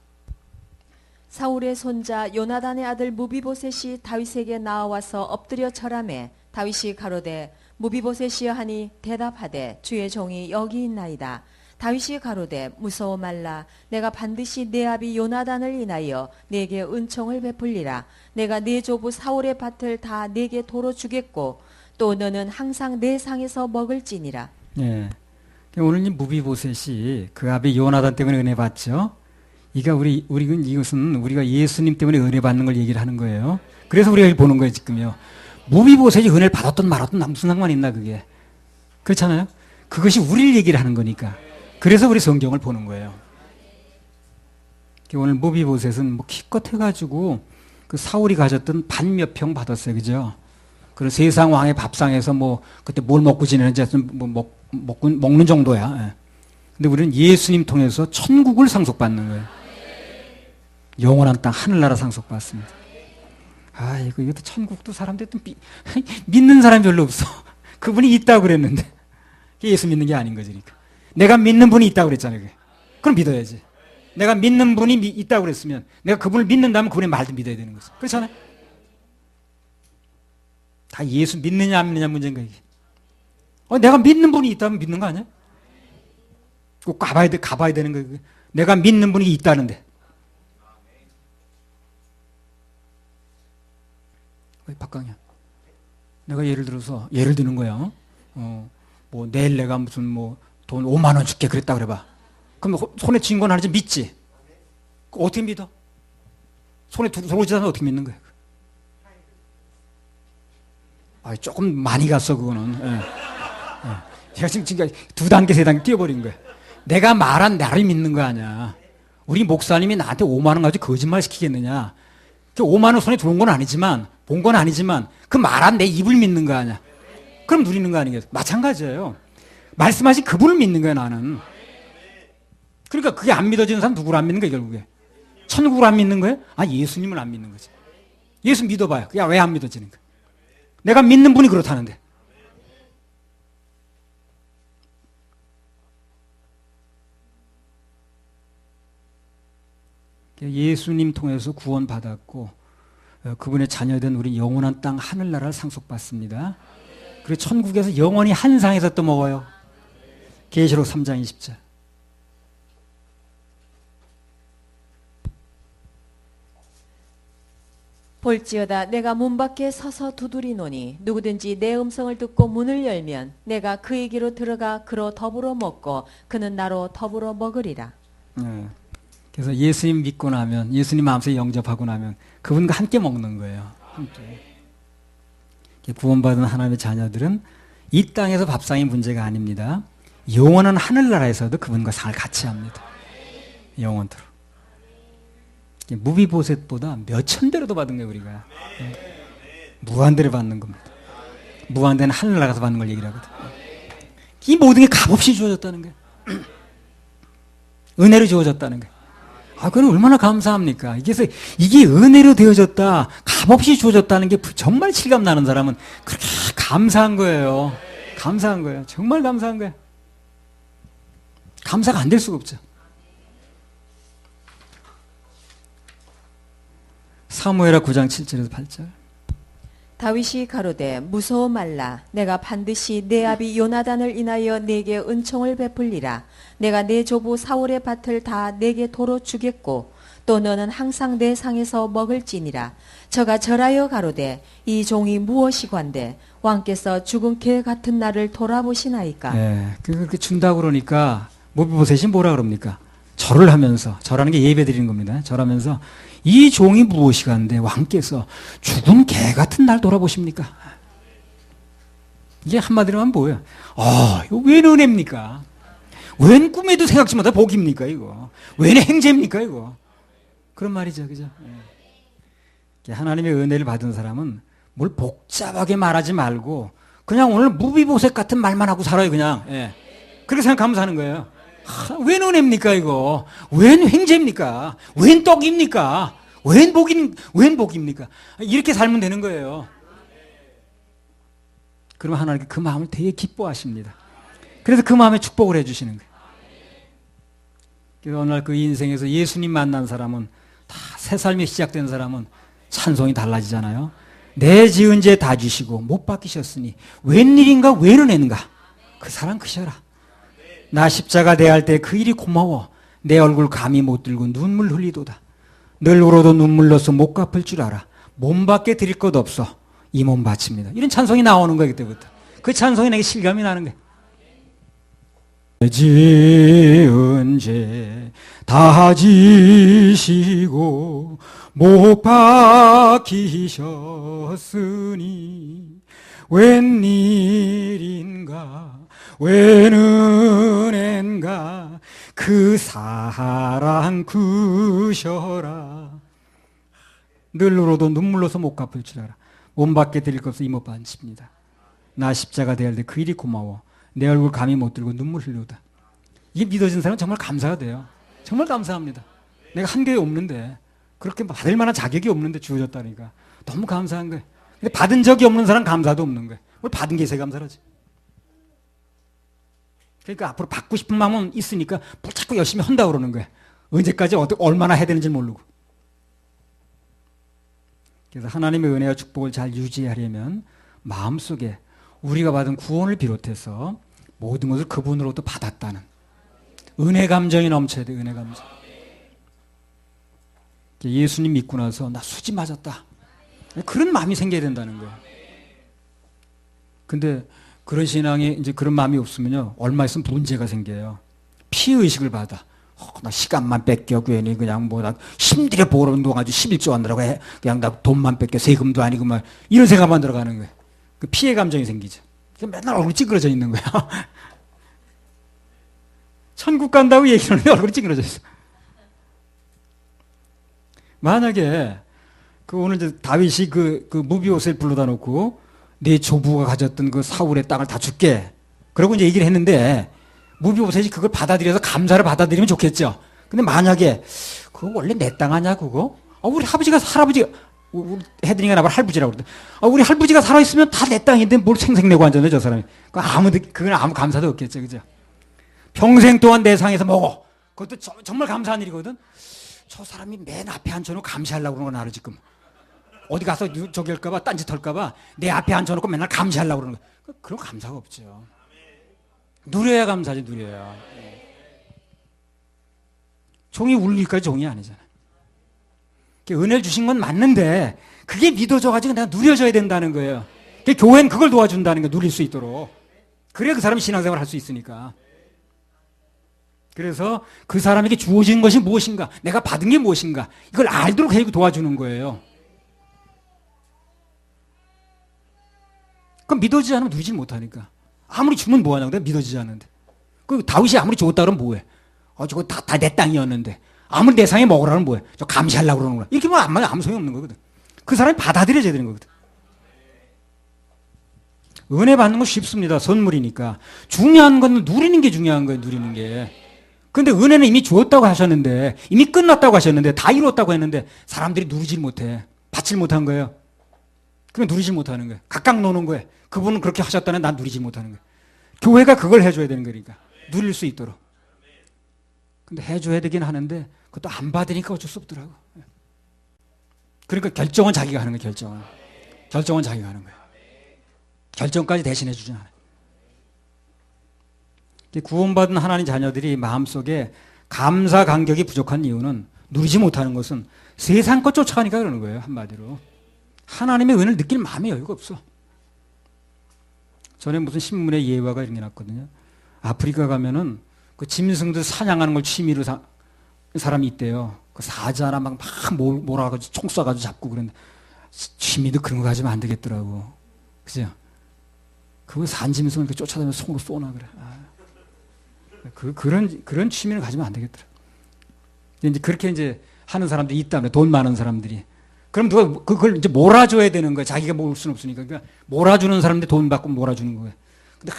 사울의 손자 요나단의 아들 무비보셋이 다윗에게 나와서 엎드려 절하매 다윗이 가로되 무비보셋이여 하니 대답하되 주의 종이 여기 있나이다. 다윗이 가로되 무서워 말라. 내가 반드시 내 아비 요나단을 인하여 내게 은총을 베풀리라. 내가 내 조부 사울의 밭을 다 내게 도로 주겠고 또 너는 항상 내 상에서 먹을지니라. 예. 오늘 이 무비보셋이 그 아비 요나단 때문에 은혜 받죠. 이것은 우리가 예수님 때문에 은혜 받는 걸 얘기를 하는 거예요. 그래서 우리가 보는 거예요, 지금요. 무비보셋이 은혜를 받았든 말았든 무슨 상관 있나, 그게. 그렇잖아요? 그것이 우리를 얘기를 하는 거니까. 그래서 우리 성경을 보는 거예요. 오늘 무비보셋은 뭐 기껏 해가지고 그 사울이 가졌던 반 몇 평 받았어요, 그죠? 그런 세상 왕의 밥상에서 뭐 그때 뭘 먹고 지내는지 먹는 정도야. 예. 근데 우리는 예수님 통해서 천국을 상속받는 거예요. 영원한 땅 하늘나라 상속받습니다. 아, 이것도 천국도 사람들이 또 믿는 사람이 별로 없어. 그분이 있다고 그랬는데 예수 믿는 게 아닌 거지. 그러니까. 내가 믿는 분이 있다고 그랬잖아요. 그게. 그럼 믿어야지. 내가 믿는 분이 있다고 그랬으면 내가 그분을 믿는다면 그분의 말도 믿어야 되는 거지. 그렇잖아요. 다 예수 믿느냐 안 믿느냐 문제인 거야. 이게. 내가 믿는 분이 있다면 믿는 거 아니야? 꼭 가봐야 되는 거야. 그게. 내가 믿는 분이 있다는데. 박강현. 내가 예를 드는 거야. 뭐 내일 내가 무슨 뭐 돈 5만 원 줄게 그랬다 그래봐. 그럼 손에 쥔 건 아니지 믿지? 어떻게 믿어? 손에 들어오지 않아 어떻게 믿는 거야? 조금 많이 갔어 그거는. 제가 지금 2단계 3단계 뛰어버린 거야. 내가 말한 나를 믿는 거 아니야. 우리 목사님이 나한테 5만 원 가지고 거짓말 시키겠느냐? 그 5만 원 손에 들어온 건 아니지만 본 건 아니지만 그 말한 내 입을 믿는 거 아니야. 그럼 누리는 거 아니겠어? 마찬가지예요. 말씀하신 그분을 믿는 거야 나는. 그러니까 그게 안 믿어지는 사람 누구를 안 믿는 거야 결국에? 천국을 안 믿는 거야? 예수님을 안 믿는 거지. 예수 믿어봐요. 야, 왜 안 믿어지는 거야? 내가 믿는 분이 그렇다는데. 예수님 통해서 구원받았고 그분의 자녀된 우리 영원한 땅 하늘나라를 상속받습니다. 그리고 천국에서 영원히 한 상에서 또 먹어요. 계시록 3장 20절. 볼지어다 내가 문 밖에 서서 두드리노니 누구든지 내 음성을 듣고 문을 열면 내가 그에게로 들어가 그로 더불어 먹고 그는 나로 더불어 먹으리라. 그래서 예수님 믿고 나면 예수님 마음속에 영접하고 나면 그분과 함께 먹는 거예요. 함께. 구원받은 하나님의 자녀들은 이 땅에서 밥상이 문제가 아닙니다. 영원한 하늘나라에서도 그분과 상을 같이 합니다. 영원토록. 무비보셋보다 몇천 배로 더 받은 거예요 우리가. 무한대로 받는 겁니다. 무한대는 하늘나라에서 받는 걸 얘기를 하거든. 이 모든 게 값없이 주어졌다는 거예요. 은혜로 주어졌다는 거예요. 그건 얼마나 감사합니까? 이게 은혜로 되어졌다, 값없이 주어졌다는 게 정말 실감 나는 사람은 그렇게 감사한 거예요. 감사한 거예요. 정말 감사한 거예요. 감사가 안 될 수가 없죠. 사무엘하 9장 7절에서 8절. 다윗이 가로되 무서워 말라. 내가 반드시 내 아비 요나단을 인하여 내게 은총을 베풀리라. 내가 내 조부 사울의 밭을 다 내게 도로 주겠고 또 너는 항상 내 상에서 먹을지니라. 저가 절하여 가로되 이 종이 무엇이관데 왕께서 죽은 개 같은 나를 돌아보시나이까. 예, 그렇게 준다고 그러니까 모비보셋이 뭐라 그럽니까? 절을 하면서, 절하는 게 예배 드리는 겁니다. 절하면서 이 종이 무엇이간데 왕께서 죽은 개 같은 날 돌아보십니까? 이게 한마디로 하면 뭐예요? 이거 웬 은혜입니까? 웬 꿈에도 생각지 못한 복입니까, 이거? 웬 행제입니까, 이거? 그런 말이죠, 그죠? 예. 하나님의 은혜를 받은 사람은 뭘 복잡하게 말하지 말고 그냥 오늘 무비보셋 같은 말만 하고 살아요, 그냥. 예. 그렇게 생각하면 사는 거예요. 웬 은혜입니까, 이거? 웬 횡재입니까? 웬 떡입니까? 웬 복입니까? 이렇게 살면 되는 거예요. 그러면 하나님께 그 마음을 되게 기뻐하십니다. 그래서 그 마음에 축복을 해주시는 거예요. 그래서 어느 날 그 인생에서 예수님 만난 사람은 다 새 삶이 시작된 사람은 찬송이 달라지잖아요. 내 지은 죄 다 지시고 못 박히셨으니 웬일인가 웬 은혜인가? 그 사랑 크셔라. 나 십자가 대할 때 그 일이 고마워. 내 얼굴 감히 못 들고 눈물 흘리도다. 늘 울어도 눈물 넣어서 못 갚을 줄 알아. 몸밖에 드릴 것 없어. 이 몸 바칩니다. 이런 찬송이 나오는 거예요, 그때부터. 그 찬송이 내게 실감이 나는 거예요. 지은 죄 다 지시고 못 박히셨으니 웬일인가 웬 은혜인가 그 사랑 크셔라. 늘 울어도 눈물로서 못 갚을 줄 알아. 몸밖에 드릴 것 없어 이 못 바칩니다. 나 십자가 대할 때 그 일이 고마워. 내 얼굴 감히 못 들고 눈물 흘려오다. 이게 믿어진 사람은 정말 감사가 돼요. 정말 감사합니다. 내가 한계에 없는데 그렇게 받을 만한 자격이 없는데 주어졌다니까 너무 감사한 거예요. 근데 받은 적이 없는 사람 감사도 없는 거예요. 뭘 받은 게 있어야 감사하지. 그러니까 앞으로 받고 싶은 마음은 있으니까 자꾸 열심히 한다고 그러는 거예요. 언제까지 얼마나 해야 되는지 모르고. 그래서 하나님의 은혜와 축복을 잘 유지하려면 마음속에 우리가 받은 구원을 비롯해서 모든 것을 그분으로부터 받았다는 은혜 감정이 넘쳐야 돼. 은혜 감정. 예수님 믿고 나서 나 수지 맞았다. 그런 마음이 생겨야 된다는 거예요. 근데 그런 신앙에 이제 그런 마음이 없으면요, 얼마 있으면 문제가 생겨요. 피의식을 받아. 나 시간만 뺏겨 괜히 그냥 뭐 나 힘들게 벌어온 동 아주 11조 하느라고 해. 그냥 나 돈만 뺏겨 세금도 아니고 막 이런 생각만 들어가는 거예요. 그 피해 감정이 생기죠. 맨날 얼굴이 찌그러져 있는 거야. 천국 간다고 얘기하는데 얼굴이 찌그러져 있어. 만약에 오늘 이제 다윗이 그 무비보셋을 불러다 놓고 내 조부가 가졌던 그 사울의 땅을 다 줄게. 그러고 이제 얘기를 했는데 무비보셋이 그걸 받아들여서 감사를 받아들이면 좋겠죠. 근데 만약에 그거 원래 내 땅 아니야 그거? 우리 할아버지가 우리 헤드링가 나발 할부지라고 그러대. 우리 할부지가 살아있으면 다 내 땅인데 뭘 생색내고 앉았네 저 사람이. 그건 아무 감사도 없겠죠, 그죠? 평생 동안 내 상에서 먹어. 그것도 정말 감사한 일이거든. 저 사람이 맨 앞에 앉혀놓고 감시하려고 그러는 거 나를 지금. 어디 가서 저기 할까봐 딴짓 할까봐 내 앞에 앉혀놓고 맨날 감시하려고 그러는 거. 그런 감사가 없죠. 누려야 감사지, 누려야. 종이 울릴까지 종이 아니잖아. 은혜를 주신 건 맞는데 그게 믿어져가지고 내가 누려져야 된다는 거예요. 교회는 그걸 도와준다는 거예요. 누릴 수 있도록. 그래야 그 사람이 신앙생활을 할 수 있으니까. 그래서 그 사람에게 주어진 것이 무엇인가, 내가 받은 게 무엇인가, 이걸 알도록 해주고 도와주는 거예요. 그럼 믿어지지 않으면 누리지 못하니까. 아무리 주면 뭐하냐고. 내가 믿어지지 않는데. 그 다윗이 아무리 줬다 그러면 뭐해. 저거 다 내 땅이었는데. 아무리 내 상에 먹으라면 뭐해. 저 감시하려고 그러는 거야. 이렇게 하면 아무 소용이 없는 거거든. 그 사람이 받아들여져야 되는 거거든. 은혜 받는 건 쉽습니다. 선물이니까. 중요한 건 누리는 게 중요한 거예요. 누리는 게. 근데 은혜는 이미 주었다고 하셨는데, 이미 끝났다고 하셨는데, 다 이뤘다고 했는데 사람들이 누리질 못해. 받질 못한 거예요. 그러면 누리질 못하는 거예요. 각각 노는 거예요. 그분은 그렇게 하셨다는 난 누리지 못하는 거예요. 교회가 그걸 해줘야 되는 거니까. 누릴 수 있도록. 근데 해줘야 되긴 하는데 그것도 안 받으니까 어쩔 수 없더라고. 그러니까 결정은 자기가 하는 거예요. 결정은. 결정은 자기가 하는 거예요. 결정까지 대신해 주진 않아요. 구원받은 하나님 자녀들이 마음속에 감사 감격이 부족한 이유는, 누리지 못하는 것은 세상 것 쫓아가니까 그러는 거예요. 한마디로 하나님의 은혜를 느낄 마음의 여유가 없어. 전에 무슨 신문에 예화가 이런 게 났거든요. 아프리카 가면은 그 짐승들 사냥하는 걸 취미로 사람이 있대요. 그 사자나 막 몰아가지고 총 쏴가지고 잡고 그런데, 취미도 그런 거 가지면 안 되겠더라고. 그죠? 그거 산 짐승을 이렇게 쫓아다니면서 손으로 쏘나 그래. 그런 취미를 가지면 안 되겠더라. 이제 그렇게 이제 하는 사람들이 있다면, 돈 많은 사람들이. 그럼 누가 그걸 이제 몰아줘야 되는 거야. 자기가 모을 수는 없으니까. 그러니까 몰아주는 사람인데 돈 받고 몰아주는 거야. 근데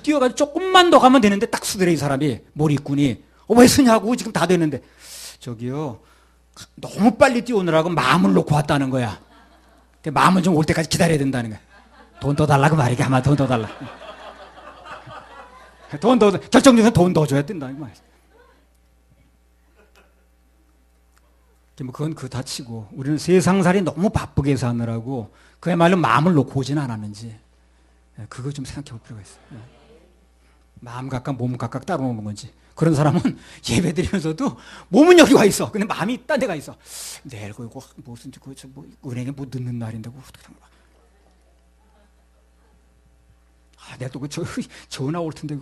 뛰어가지고 조금만 더 가면 되는데 딱 쓰더래, 이 사람이. 몰입꾼이. 왜 쓰냐고, 지금 다 됐는데. 저기요, 너무 빨리 뛰어오느라고 마음을 놓고 왔다는 거야. 마음을 좀 올 때까지 기다려야 된다는 거야. 돈 더 달라고 말이야. 아마 돈 더 달라. 돈 더, 결정적으로 돈 더 줘야 된다는 거야. 뭐 그건 그 다치고, 우리는 세상살이 너무 바쁘게 사느라고 그야말로 마음을 놓고 오진 않았는지, 그거 좀 생각해 볼 필요가 있어요. 마음 각각 몸 각각 따로 노는 건지. 그런 사람은 예배 드리면서도 몸은 여기 와 있어. 근데 마음이 딴 데가 있어. 내일 이거 무슨 뭐 은행에 뭐 넣는 날인데 어떻게 한 거야. 내가 또 전화 올 텐데.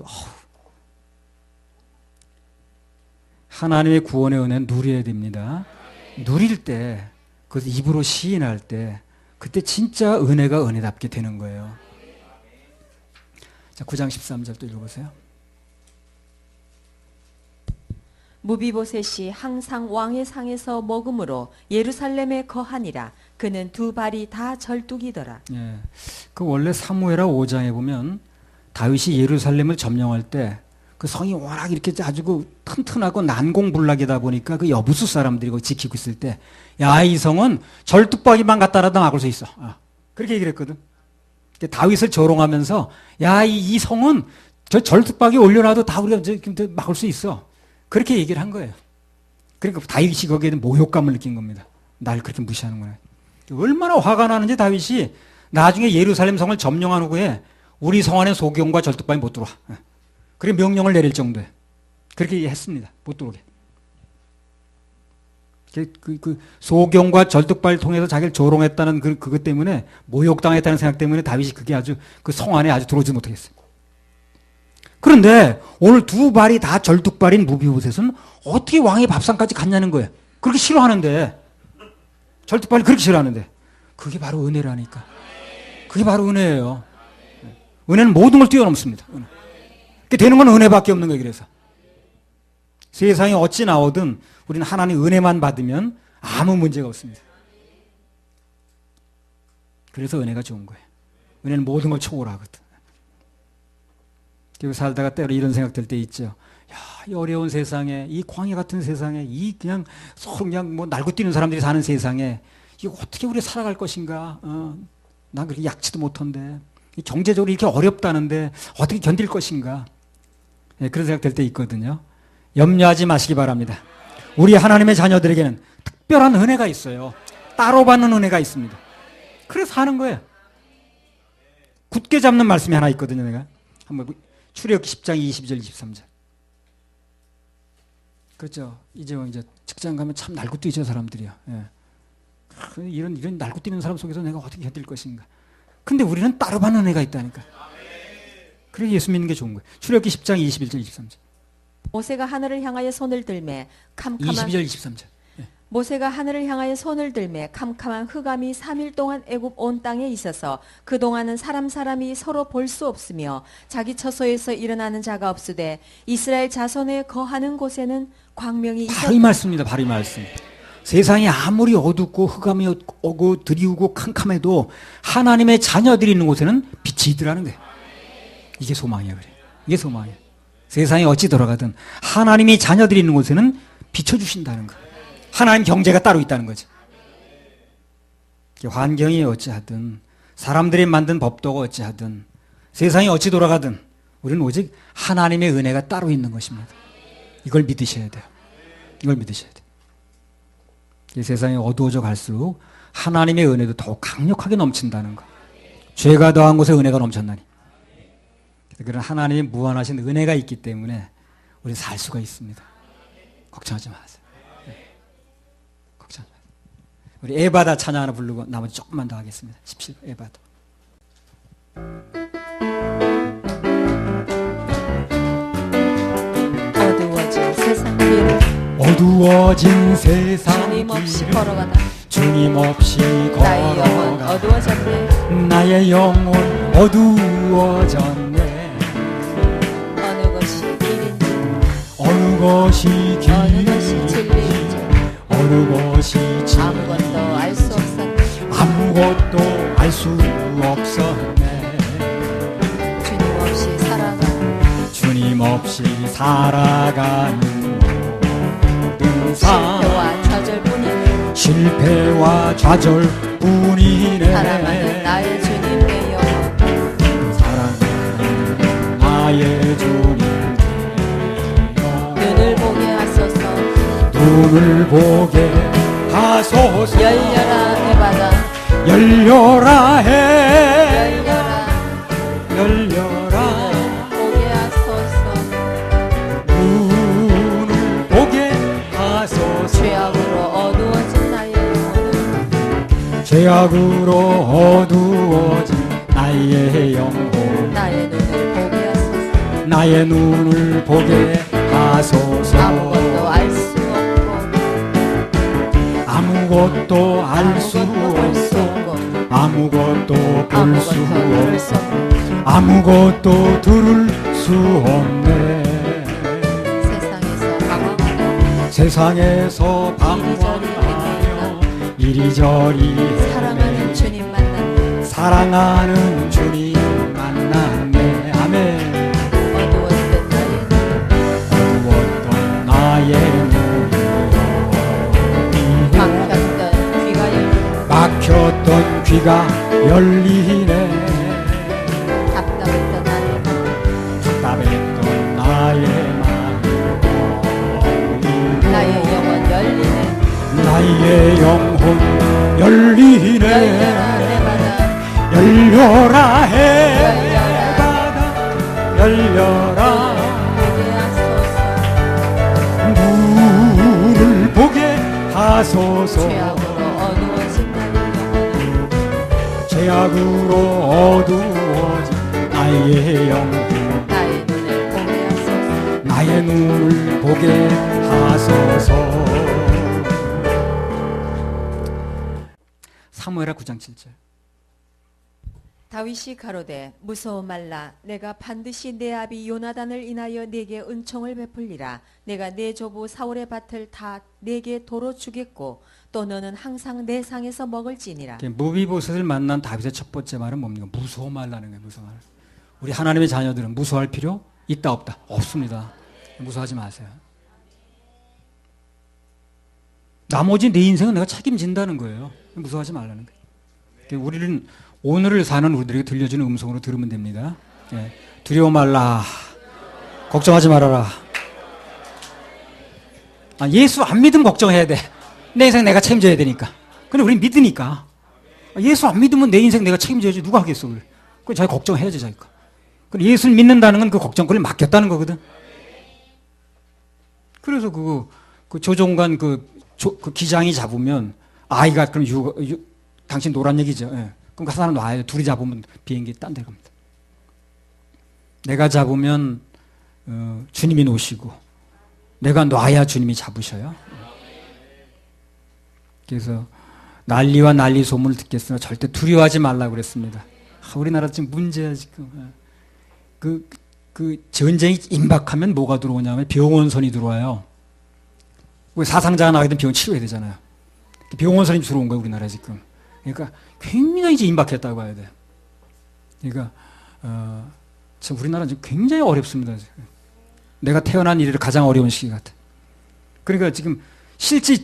하나님의 구원의 은혜는 누려야 됩니다. 누릴 때, 그것을 입으로 시인할 때, 그때 진짜 은혜가 은혜답게 되는 거예요. 자, 9장 13절 또 읽어보세요. 무비보셋이 항상 왕의 상에서 먹음으로 예루살렘에 거하니라. 그는 두 발이 다 절뚝이더라. 예, 그 원래 사무엘하 5장에 보면 다윗이 예루살렘을 점령할 때 그 성이 워낙 이렇게 아주 그 튼튼하고 난공불락이다 보니까 그 여부수 사람들이 거기 지키고 있을 때, 야, 이 성은 절뚝박이만 갖다라도 막을 수 있어. 그렇게 얘기를 했거든. 다윗을 조롱하면서, 야, 이 성은 저 절뚝박이 올려놔도 다 우리가 막을 수 있어. 그렇게 얘기를 한 거예요. 그러니까 다윗이 거기에는 모욕감을 느낀 겁니다. 날 그렇게 무시하는구나. 얼마나 화가 나는지 다윗이 나중에 예루살렘 성을 점령한 후에 우리 성 안에 소경과 절뚝박이 못 들어와. 그렇게 명령을 내릴 정도에 그렇게 했습니다. 못 들어오게. 그 소경과 절뚝발을 통해서 자기를 조롱했다는 그것 때문에, 모욕당했다는 생각 때문에 다윗이 그게 아주 그 성 안에 아주 들어오지 못하겠어요. 그런데 오늘 두 발이 다 절뚝발인 무비보셋은 어떻게 왕의 밥상까지 갔냐는 거예요. 그렇게 싫어하는데, 절뚝발을 그렇게 싫어하는데, 그게 바로 은혜라니까. 그게 바로 은혜예요. 은혜는 모든 걸 뛰어넘습니다. 되는 건 은혜밖에 없는 거예요. 그래서 세상이 어찌 나오든 우리는 하나님 은혜만 받으면 아무 문제가 없습니다. 그래서 은혜가 좋은 거예요. 은혜는 모든 걸 초월하거든. 그리고 살다가 때로 이런 생각 들 때 있죠. 야, 이 어려운 세상에, 이 광야 같은 세상에, 이 그냥 서로 그냥 뭐 날고 뛰는 사람들이 사는 세상에 이거 어떻게 우리 살아갈 것인가? 난 그렇게 약치도 못한데, 경제적으로 이렇게 어렵다는데 어떻게 견딜 것인가? 네, 그런 생각 들 때 있거든요. 염려하지 마시기 바랍니다. 우리 하나님의 자녀들에게는 특별한 은혜가 있어요. 따로 받는 은혜가 있습니다. 그래서 하는 거예요. 굳게 잡는 말씀이 하나 있거든요. 내가 한번 출애굽기 10장 22절 23절. 그렇죠. 이제 직장 가면 참 날고 뛰죠, 사람들이요. 예. 이런 날고 뛰는 사람 속에서 내가 어떻게 견딜 것인가. 근데 우리는 따로 받는 은혜가 있다니까. 그래 예수 믿는 게 좋은 거예요. 출애굽기 10장 21절 23절. 모세가 하늘을 향하여 손을 들매 캄캄한 22절 23절. 모세가 하늘을 향하여 손을 들매 캄캄한 흑암이 3일 동안 애굽 온 땅에 있어서 그동안은 사람이 서로 볼 수 없으며 자기 처소에서 일어나는 자가 없으되 이스라엘 자손에 거하는 곳에는 광명이 있었다. 바로 이 말씀입니다. 바로 이 말씀. 세상이 아무리 어둡고 흑암이 오고 드리우고 캄캄해도 하나님의 자녀들이 있는 곳에는 빛이 있더라는 거예요. 이게 소망이야. 그래. 이게 소망이야. 세상이 어찌 돌아가든 하나님이 자녀들이 있는 곳에는 비춰주신다는 거. 하나님 경제가 따로 있다는 거죠. 환경이 어찌하든 사람들이 만든 법도가 어찌하든 세상이 어찌 돌아가든 우리는 오직 하나님의 은혜가 따로 있는 것입니다. 이걸 믿으셔야 돼요. 이걸 믿으셔야 돼요. 이 세상이 어두워져 갈수록 하나님의 은혜도 더욱 강력하게 넘친다는 거. 죄가 더한 곳에 은혜가 넘쳤나니. 그런 하나님의 무한하신 은혜가 있기 때문에 우리는 살 수가 있습니다. 걱정하지 마세요. 걱정하지 마세요. 우리 에바다 찬양 하나 부르고 나머지 조금만 더 하겠습니다. 17번 에바다. 어두워진 세상 길을 어두워진 세상 주님 없이 길을 걸어가다 주님 없이 나의 영혼 걸어가 어두워졌네. 나의 영혼 어두워졌네. 어느 것이 길인지 어느 것이 어느 것이 길인지 진리인지 어느 것이 아무것도 알 수 없었네. 아무것도 알 수 없었네. 주님 없이 살아가는 주님 없이 살아가는 모든 삶 실패와 좌절뿐이네. 실패와 좌절뿐이네. 사랑하는 나의 주님 내 영혼 사랑하는 나의 주님 내 영혼. 눈을 보게 하소서. 눈을 보게 하소서. 열려라 내 바다 열려라 해 열려라 열려라 보게 하소서. 눈을 보게 하소서. 죄악으로 어두워진 나의 영혼을 죄악으로 어두워진 나의 영혼 나의 눈을 보게 하소서. 나의 눈을 보게 하소서. 아무것도 알 수 없고 아무것도 알 수 아무것도 볼 수 없고 없고 아무것도 볼 수 아무것도 들을 수 없고 없고 아무것도 들을 수 없네. 세상에서 방황하고 세상에서 방황하며 이리저리 사랑하는 주님 만났네. 사랑하는 주님 만났네. 아멘. 어두웠던 나의 눈 어두웠던 나의 막혔던 귀가 열리네. 막혔던 귀가 열리네. 답답했던 나의 마음 답답했던 나의 마음 열리네. 나의 영혼 열리네. 나의 영혼 열리네. 열려라 내 바다 열려라 해 열려라. 바다 열려라. 보게 하소서. 눈을 보게 하소서. 죄악으로 어두워진 나의 영혼 죄악으로 어두워진 나의 영혼 나의 눈을 보게 하소서. 나의 눈을 보게 하소서. 사무엘하 9장 7절. 다윗이 가로되 무서워 말라. 내가 반드시 내 아비 요나단을 인하여 네게 은총을 베풀리라. 내가 내 조부 사울의 밭을 다 네게 도로 주겠고 또 너는 항상 내 상에서 먹을지니라. 무비보셋을 만난 다윗의 첫 번째 말은 뭡니까? 무서워 말라는 거예요. 무서워 말. 우리 하나님의 자녀들은 무서워할 필요 있다 없다? 없습니다. 무서워하지 마세요. 나머지 내 인생은 내가 책임진다는 거예요. 무서워하지 말라는 거예요. 우리는 오늘을 사는 우리들에게 들려주는 음성으로 들으면 됩니다. 예. 두려워 말라. 걱정하지 말아라. 예수 안 믿으면 걱정해야 돼. 내 인생 내가 책임져야 되니까. 근데 우린 믿으니까. 예수 안 믿으면 내 인생 내가 책임져야지. 누가 하겠어, 그걸. 그건 자기 걱정해야지, 자기가. 근데 예수를 믿는다는 건 그 걱정거리를 맡겼다는 거거든. 그래서 그 조종관 그 기장이 잡으면 아이가 그럼 당신 노란 얘기죠. 예. 그럼 그 사람 놔요. 둘이 잡으면 비행기 딴 데 갑니다. 내가 잡으면 주님이 놓으시고 내가 놔야 주님이 잡으셔요. 그래서 난리와 난리 소문을 듣겠으나 절대 두려워하지 말라고 그랬습니다. 우리나라 지금 문제야 지금. 그 전쟁이 임박하면 뭐가 들어오냐면 병원선이 들어와요. 사상자가 나가게 되면 병원 치료해야 되잖아요. 병원선이 들어온 거예요, 우리나라에 지금. 그러니까 굉장히 이제 임박했다고 봐야 돼요. 그러니까 참 우리나라는 지금 굉장히 어렵습니다. 지금. 내가 태어난 이래로 가장 어려운 시기 같아. 그러니까 지금 실제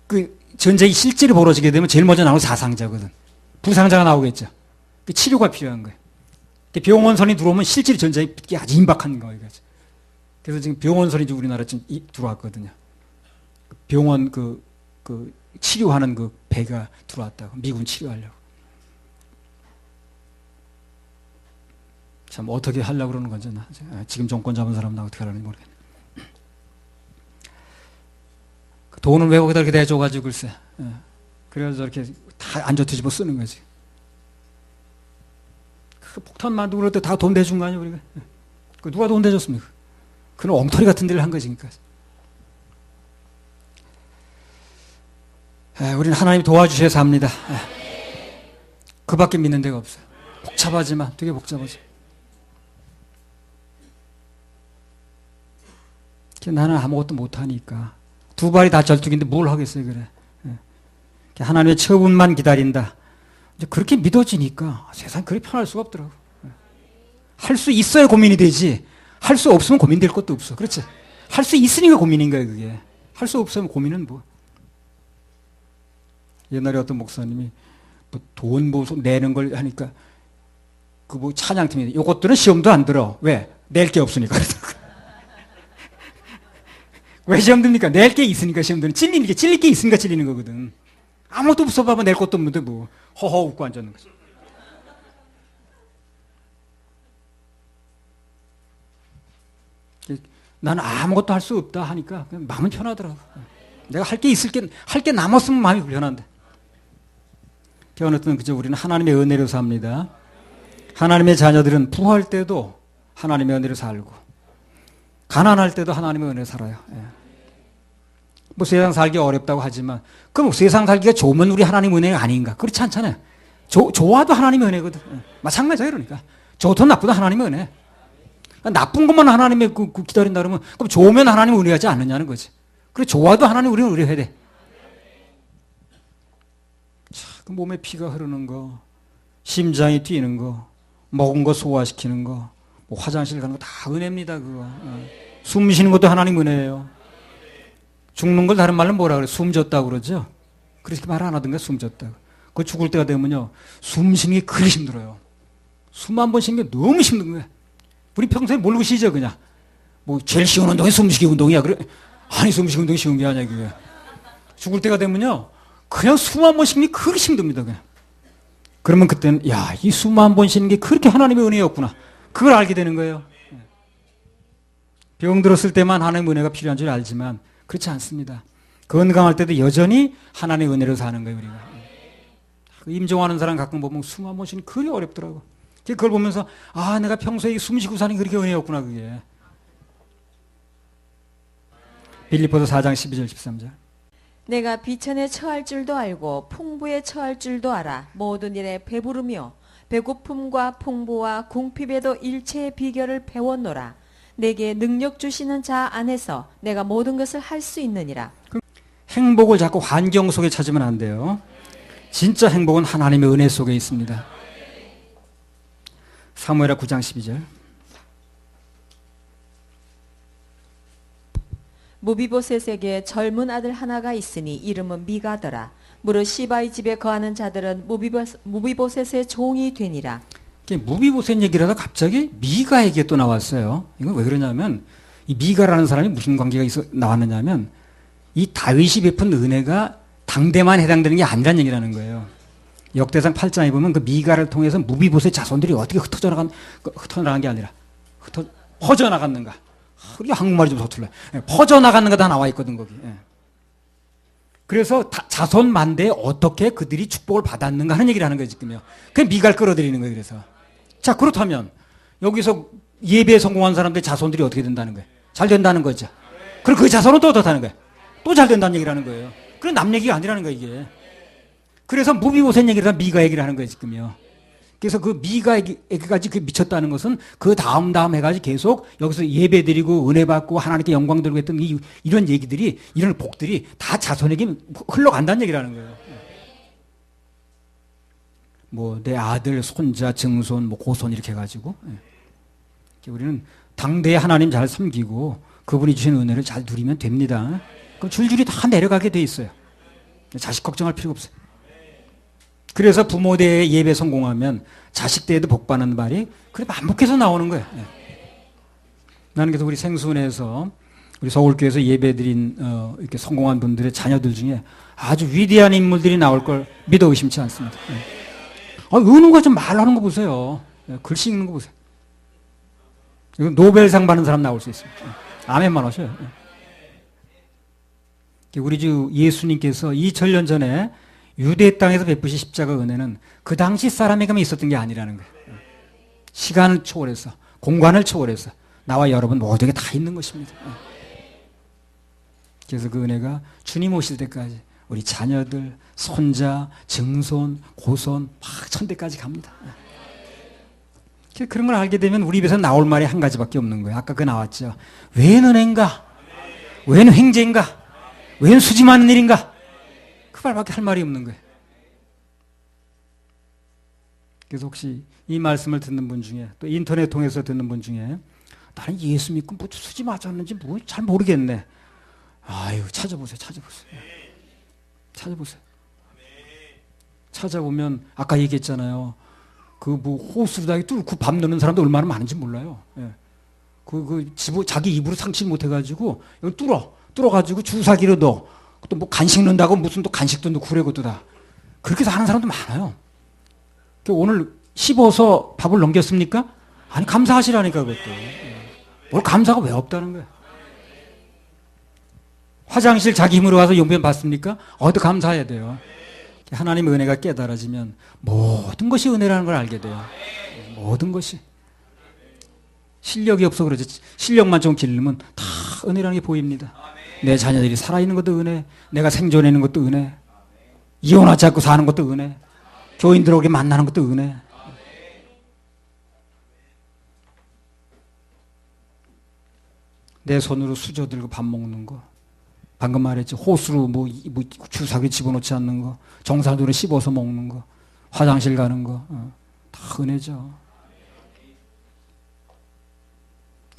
그 전쟁이 실제로 벌어지게 되면 제일 먼저 나오는 사상자거든. 부상자가 나오겠죠. 그 치료가 필요한 거예요. 병원선이 들어오면 실제로 전쟁이 아주 임박한 거예요. 그래서 지금 병원선이 우리나라에 좀 들어왔거든요. 병원 치료하는 그 배가 들어왔다고. 미군 치료하려고. 참 어떻게 하려고 그러는 건지 지금 정권 잡은 사람 나 어떻게 하려는지 모르겠네. 돈은 왜 거기다 이렇게 내줘가지고 글쎄. 그래서 저렇게 다 안 좋듯이 쓰는 거지. 그 폭탄 만들고 그럴 때 다 돈 대준 거 아니야 우리가? 그 누가 돈 대줬습니까? 그는 엉터리 같은 데를 한 거지. 그러니까. 우리는 하나님 도와주셔서 합니다. 그밖에 믿는 데가 없어요. 복잡하지만 되게 복잡하지. 나는 아무것도 못하니까 두 발이 다 절뚝인데 뭘 하겠어요. 그래. 하나님의 처분만 기다린다. 이제 그렇게 믿어지니까 세상 그렇게 편할 수가 없더라고. 할 수 있어야 고민이 되지. 할 수 없으면 고민될 것도 없어. 그렇지? 할 수 있으니까 고민인 거야 그게. 할 수 없으면 고민은 뭐. 옛날에 어떤 목사님이 돈 내는 걸 하니까 그 찬양팀이 요것들은 시험도 안 들어. 왜? 낼 게 없으니까. 왜 시험 듭니까? 낼 게 있으니까 시험 드는. 찔릴 게 있으니까 찔리는 거거든. 아무것도 없어봐봐 낼 것도 없는데 뭐 허허 웃고 앉았는 거지. 나는 아무것도 할 수 없다 하니까 그냥 마음은 편하더라고. 내가 할 게 남았으면 마음이 불편한데. 어느덧 그저 우리는 하나님의 은혜로 삽니다. 하나님의 자녀들은 부할 때도 하나님의 은혜로 살고 가난할 때도 하나님의 은혜로 살아요. 뭐 세상 살기 어렵다고 하지만 그럼 세상 살기가 좋으면 우리 하나님 은혜가 아닌가? 그렇지 않잖아요. 좋아도 하나님의 은혜거든. 마찬가지야. 그러니까 좋든 나쁘든 하나님의 은혜. 나쁜 것만 하나님의 기다린다 그러면 그럼 좋으면 하나님 은혜하지 않느냐는 거지. 그래 좋아도 하나님 우리는 의뢰해야 돼. 그 몸에 피가 흐르는 거, 심장이 뛰는 거, 먹은 거 소화시키는 거, 뭐 화장실 가는 거 다 은혜입니다. 그거. 숨 쉬는 것도 하나님 은혜예요. 죽는 걸 다른 말로 뭐라 그래? 숨졌다고 그러죠? 그렇게 말 안 하던가 숨졌다고. 그 죽을 때가 되면요. 숨 쉬는 게 그리 힘들어요. 숨 한 번 쉬는 게 너무 힘든 거야. 우리 평소에 모르고 쉬죠 그냥. 뭐 제일 쉬운 운동이 숨쉬기 운동이야. 그래? 아니 숨쉬기 운동이 쉬운 게 아니야 그게. 죽을 때가 되면요. 그냥 숨 한 번 쉬는 게 그리 힘듭니다. 그냥. 그러면 그때는 야, 이 숨 한 번 쉬는 게 그렇게 하나님의 은혜였구나. 그걸 알게 되는 거예요. 병 들었을 때만 하나님의 은혜가 필요한 줄 알지만 그렇지 않습니다. 건강할 때도 여전히 하나님의 은혜로 사는 거예요, 우리가. 임종하는 사람 가끔 보면 숨 한 번 쉬는 게 그리 어렵더라고. 그걸 보면서 아, 내가 평소에 숨 쉬고 사는 게 그렇게 은혜였구나, 그게. 빌립보서 4장 12절 13절. 내가 비천에 처할 줄도 알고 풍부에 처할 줄도 알아. 모든 일에 배부르며 배고픔과 풍부와 궁핍에도 일체의 비결을 배웠노라. 내게 능력 주시는 자 안에서 내가 모든 것을 할 수 있느니라. 행복을 자꾸 환경 속에 찾으면 안 돼요. 진짜 행복은 하나님의 은혜 속에 있습니다. 사무엘하 9장 12절. 무비보셋에게 젊은 아들 하나가 있으니 이름은 미가더라. 무릇 시바의 집에 거하는 자들은 무비보셋의 종이 되니라. 무비보셋 얘기를 하다 갑자기 미가 얘기가 또 나왔어요. 이건 왜 그러냐면 이 미가라는 사람이 무슨 관계가 나왔느냐면 이 다윗이 베푼 은혜가 당대만 해당되는 게 아니란 얘기라는 거예요. 역대상 8장에 보면 그 미가를 통해서 무비보셋 자손들이 어떻게 흩어나간 게 아니라 퍼져나갔는가. 우리 한국말이 좀 서툴러요. 퍼져나갔는가 다 나와 있거든 거기. 그래서 자손 만대에 어떻게 그들이 축복을 받았는가 하는 얘기를 하는 거예요 지금요. 그 미가를 끌어들이는 거예요. 그래서 자 그렇다면 여기서 예배에 성공한 사람들의 자손들이 어떻게 된다는 거예요? 잘 된다는 거죠. 그리고 그 자손은 또 어떻다는 거예요? 또 잘 된다는 얘기를 하는 거예요. 그건 남 얘기가 아니라는 거예요 이게. 그래서 무비보셋 얘기를 하다 미가 얘기를 하는 거예요 지금요. 그래서 그 미가에게까지 미쳤다는 것은 그 다음 해가지고 계속 여기서 예배 드리고 은혜 받고 하나님께 영광 들고 했던 이런 얘기들이 이런 복들이 다 자손에게 흘러간다는 얘기라는 거예요. 뭐 내 아들, 손자, 증손, 뭐 고손 이렇게 해가지고 우리는 당대에 하나님 잘 섬기고 그분이 주신 은혜를 잘 누리면 됩니다. 그럼 줄줄이 다 내려가게 돼 있어요. 자식 걱정할 필요가 없어요. 그래서 부모 대에 예배 성공하면 자식 대에도 복 받는 말이 그래 반복해서 나오는 거예요. 나는 그래서 우리 생수원에서 우리 서울교회에서 예배드린 이렇게 성공한 분들의 자녀들 중에 아주 위대한 인물들이 나올 걸 믿어 의심치 않습니다. 우는 거 좀 말하는 거 보세요. 글씨 읽는 거 보세요. 이거 노벨상 받는 사람 나올 수 있습니다. 아멘만 하셔요. 우리 주 예수님께서 2000년 전에 유대 땅에서 베푸신 십자가 은혜는 그 당시 사람에게만 있었던 게 아니라는 거예요. 시간을 초월해서, 공간을 초월해서 나와 여러분 모두에게 다 있는 것입니다. 그래서 그 은혜가 주님 오실 때까지 우리 자녀들, 손자, 증손, 고손 막 천대까지 갑니다. 그런 걸 알게 되면 우리 입에서 나올 말이 한 가지밖에 없는 거예요. 아까 그 나왔죠. 웬 은혜인가? 웬 횡재인가? 웬 수지 많은 일인가? 그 말밖에 할 말이 없는 거예요. 그래서 혹시 이 말씀을 듣는 분 중에 또 인터넷 통해서 듣는 분 중에 나는 예수 믿고 뭐 수지 맞았는지 뭐 잘 모르겠네. 아유, 찾아보세요. 찾아보면 아까 얘기했잖아요. 그 뭐 호수다에 뚫고 밥 넣는 사람도 얼마나 많은지 몰라요. 예. 자기 입으로 상식 못 해가지고 여기 뚫어가지고 주사기로 넣어. 또 뭐 간식 넣는다고 무슨 또 간식도 넣고 그래 그것도 다. 그렇게 해서 하는 사람도 많아요. 오늘 씹어서 밥을 넘겼습니까? 아니 감사하시라니까 그것도. 뭘 감사가 왜 없다는 거야. 화장실 자기 힘으로 가서 용변 받습니까? 또 감사해야 돼요. 하나님의 은혜가 깨달아지면 모든 것이 은혜라는 걸 알게 돼요. 모든 것이. 실력이 없어 그러지. 실력만 좀 기르면 다 은혜라는 게 보입니다. 내 자녀들이 살아있는 것도 은혜, 내가 생존해 있는 것도 은혜, 이혼하지 않고 사는 것도 은혜, 교인들에게 만나는 것도 은혜. 내 손으로 수저 들고 밥 먹는 거, 방금 말했죠. 호수로 뭐 주사기 집어넣지 않는 거, 정사도로 씹어서 먹는 거, 화장실 가는 거, 다 은혜죠.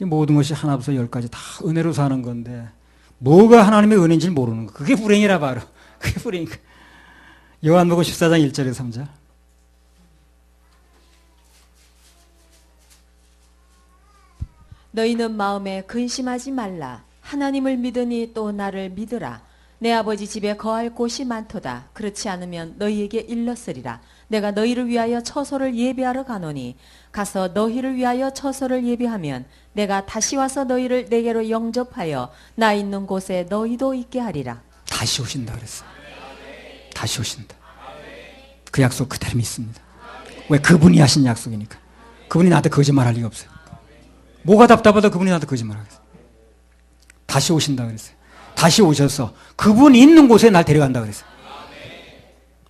모든 것이 하나부터 열까지 다 은혜로 사는 건데 뭐가 하나님의 은혜인지 모르는 거. 그게 불행이라 바로. 그게 불행이니까. 요한복음 14장 1절에서 3절. 너희는 마음에 근심하지 말라. 하나님을 믿으니 또 나를 믿으라. 내 아버지 집에 거할 곳이 많도다. 그렇지 않으면 너희에게 일렀으리라. 내가 너희를 위하여 처소를 예비하러 가노니 가서 너희를 위하여 처소를 예비하면 내가 다시 와서 너희를 내게로 영접하여 나 있는 곳에 너희도 있게 하리라. 다시 오신다 그랬어. 다시 오신다. 그 약속 그대로 믿습니다. 왜? 그분이 하신 약속이니까. 그분이 나한테 거짓말할 리가 없어요. 뭐가 답답하다 그분이 나한테 거짓말하겠어요. 다시 오신다 그랬어요. 다시 오셔서 그분 있는 곳에 날 데려간다 그랬어요.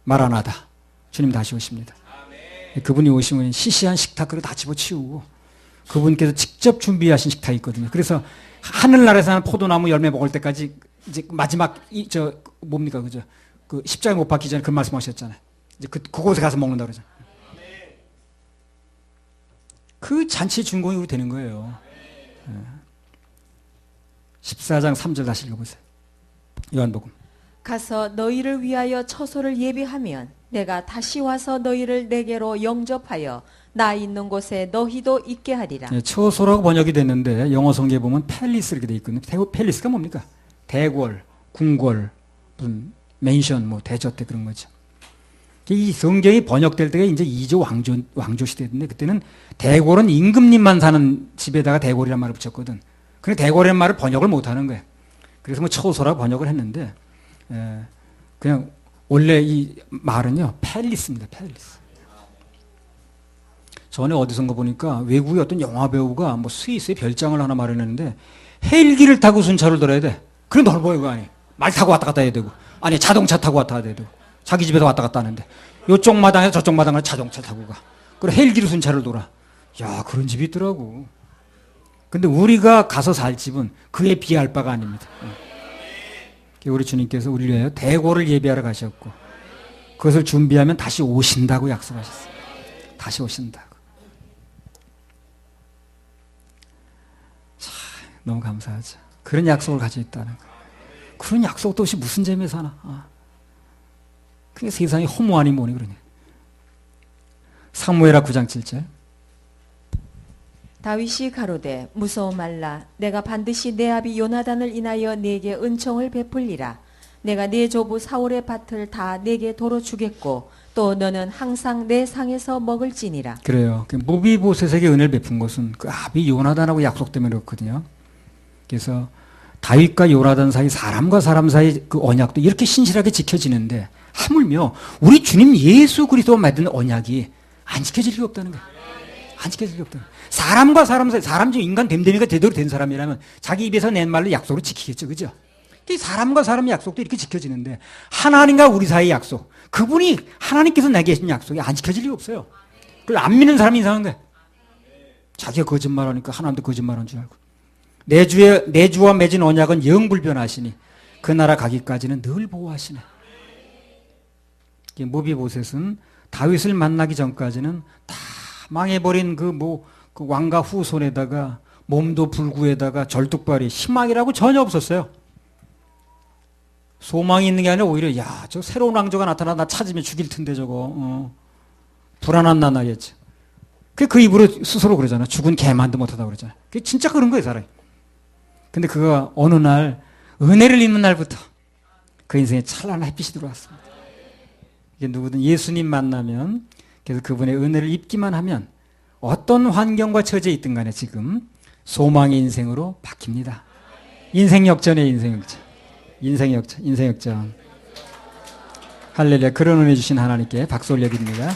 마라나다. 주님 다시 오십니다. 그분이 오시면 시시한 식탁 그릇 다 집어치우고 그분께서 직접 준비하신 식탁이 있거든요. 그래서 하늘나라에서 포도나무 열매 먹을 때까지 이제 마지막 뭡니까 그죠? 그 십자가에 못 박기 전에 그 말씀하셨잖아요. 이제 그곳에 가서 먹는다 그러죠. 그 잔치의 주인공이 우리 되는 거예요. 14장 3절 다시 읽어보세요. 요한복음. 가서 너희를 위하여 처소를 예비하면 내가 다시 와서 너희를 내게로 영접하여 나 있는 곳에 너희도 있게 하리라. 네, 처소라고 번역이 됐는데 영어 성경에 보면 팰리스 이렇게 돼 있거든요. 팰리스가 뭡니까? 대궐, 궁궐, 무슨 맨션, 뭐 대저택 그런 거죠. 이 성경이 번역될 때가 이제 2조 왕조 시대인데 그때는 대궐은 임금님만 사는 집에다가 대궐이라는 말을 붙였거든. 근데 대궐이라는 말을 번역을 못 하는 거예요. 그래서 뭐 처소라고 번역을 했는데 그냥 원래 이 말은요 팰리스입니다. 팰리스. 전에 어디선가 보니까 외국의 어떤 영화 배우가 뭐 스위스의 별장을 하나 마련했는데 헬기를 타고 순찰을 돌아야 돼. 그래 넓어요 그 안이. 말 타고 왔다 갔다 해야 되고 아니 자동차 타고 왔다 갔다 해야 되고 자기 집에서 왔다 갔다 하는데 요쪽 마당에서 저쪽 마당을 자동차 타고 가. 그리고 헬기로 순찰을 돌아. 야 그런 집이 있더라고. 근데 우리가 가서 살 집은 그에 비할 바가 아닙니다. 우리 주님께서 우리를 위하여 대궐을 예비하러 가셨고 그것을 준비하면 다시 오신다고 약속하셨어요. 다시 오신다고. 참 너무 감사하죠. 그런 약속을 가지고 있다는 거. 그런 약속도 없이 무슨 재미에 사나. 그게 세상에 허무하니 뭐니 그러냐. 사무엘하 9장 7절. 다윗이 가로되 무서워 말라. 내가 반드시 내 아비 요나단을 인하여 네게 은총을 베풀리라. 내가 네 조부 사울의 밭을 다 네게 도로 주겠고 또 너는 항상 내 상에서 먹을지니라. 그래요. 무비보셋에게 은혜를 베푼 것은 그 아비 요나단하고 약속 때문에 그렇거든요. 그래서 다윗과 요나단 사이, 사람과 사람 사이 그 언약도 이렇게 신실하게 지켜지는데 하물며 우리 주님 예수 그리스도와 맺은 언약이 안 지켜질 리가 없다는 거예요. 안 지켜질 리가 없다는 거예요. 사람과 사람 사이, 사람 중 인간 됨됨이가 제대로 된 사람이라면 자기 입에서 낸 말을 약속으로 지키겠죠. 그죠? 사람과 사람의 약속도 이렇게 지켜지는데 하나님과 우리 사이의 약속, 그분이 하나님께서 내게 하신 약속이 안 지켜질 리가 없어요. 그걸 안 믿는 사람이 이상한 거예요. 자기가 거짓말하니까 하나님도 거짓말한 줄 알고. 내 주와 맺은 언약은 영불변하시니 그 나라 가기까지는 늘 보호하시네. 무비보셋은 다윗을 만나기 전까지는 다 망해버린 그 왕가 후손에다가 몸도 불구에다가 절뚝발이 희망이라고 전혀 없었어요. 소망이 있는 게 아니라 오히려 저 새로운 왕조가 나타나 나 찾으면 죽일 텐데 저거 불안한 나날이었지. 그 입으로 스스로 그러잖아. 죽은 개만도 못하다 그러잖아. 그게 진짜 그런 거예요, 사람이. 근데 그가 어느 날 은혜를 입는 날부터 그 인생에 찬란한 햇빛이 들어왔습니다. 이게 누구든 예수님 만나면, 그래서 그분의 은혜를 입기만 하면 어떤 환경과 처지에 있든 간에 지금 소망의 인생으로 바뀝니다. 인생 역전의 인생 역전. 인생 역전. 할렐루야. 그런 은혜 주신 하나님께 박수 올려드립니다.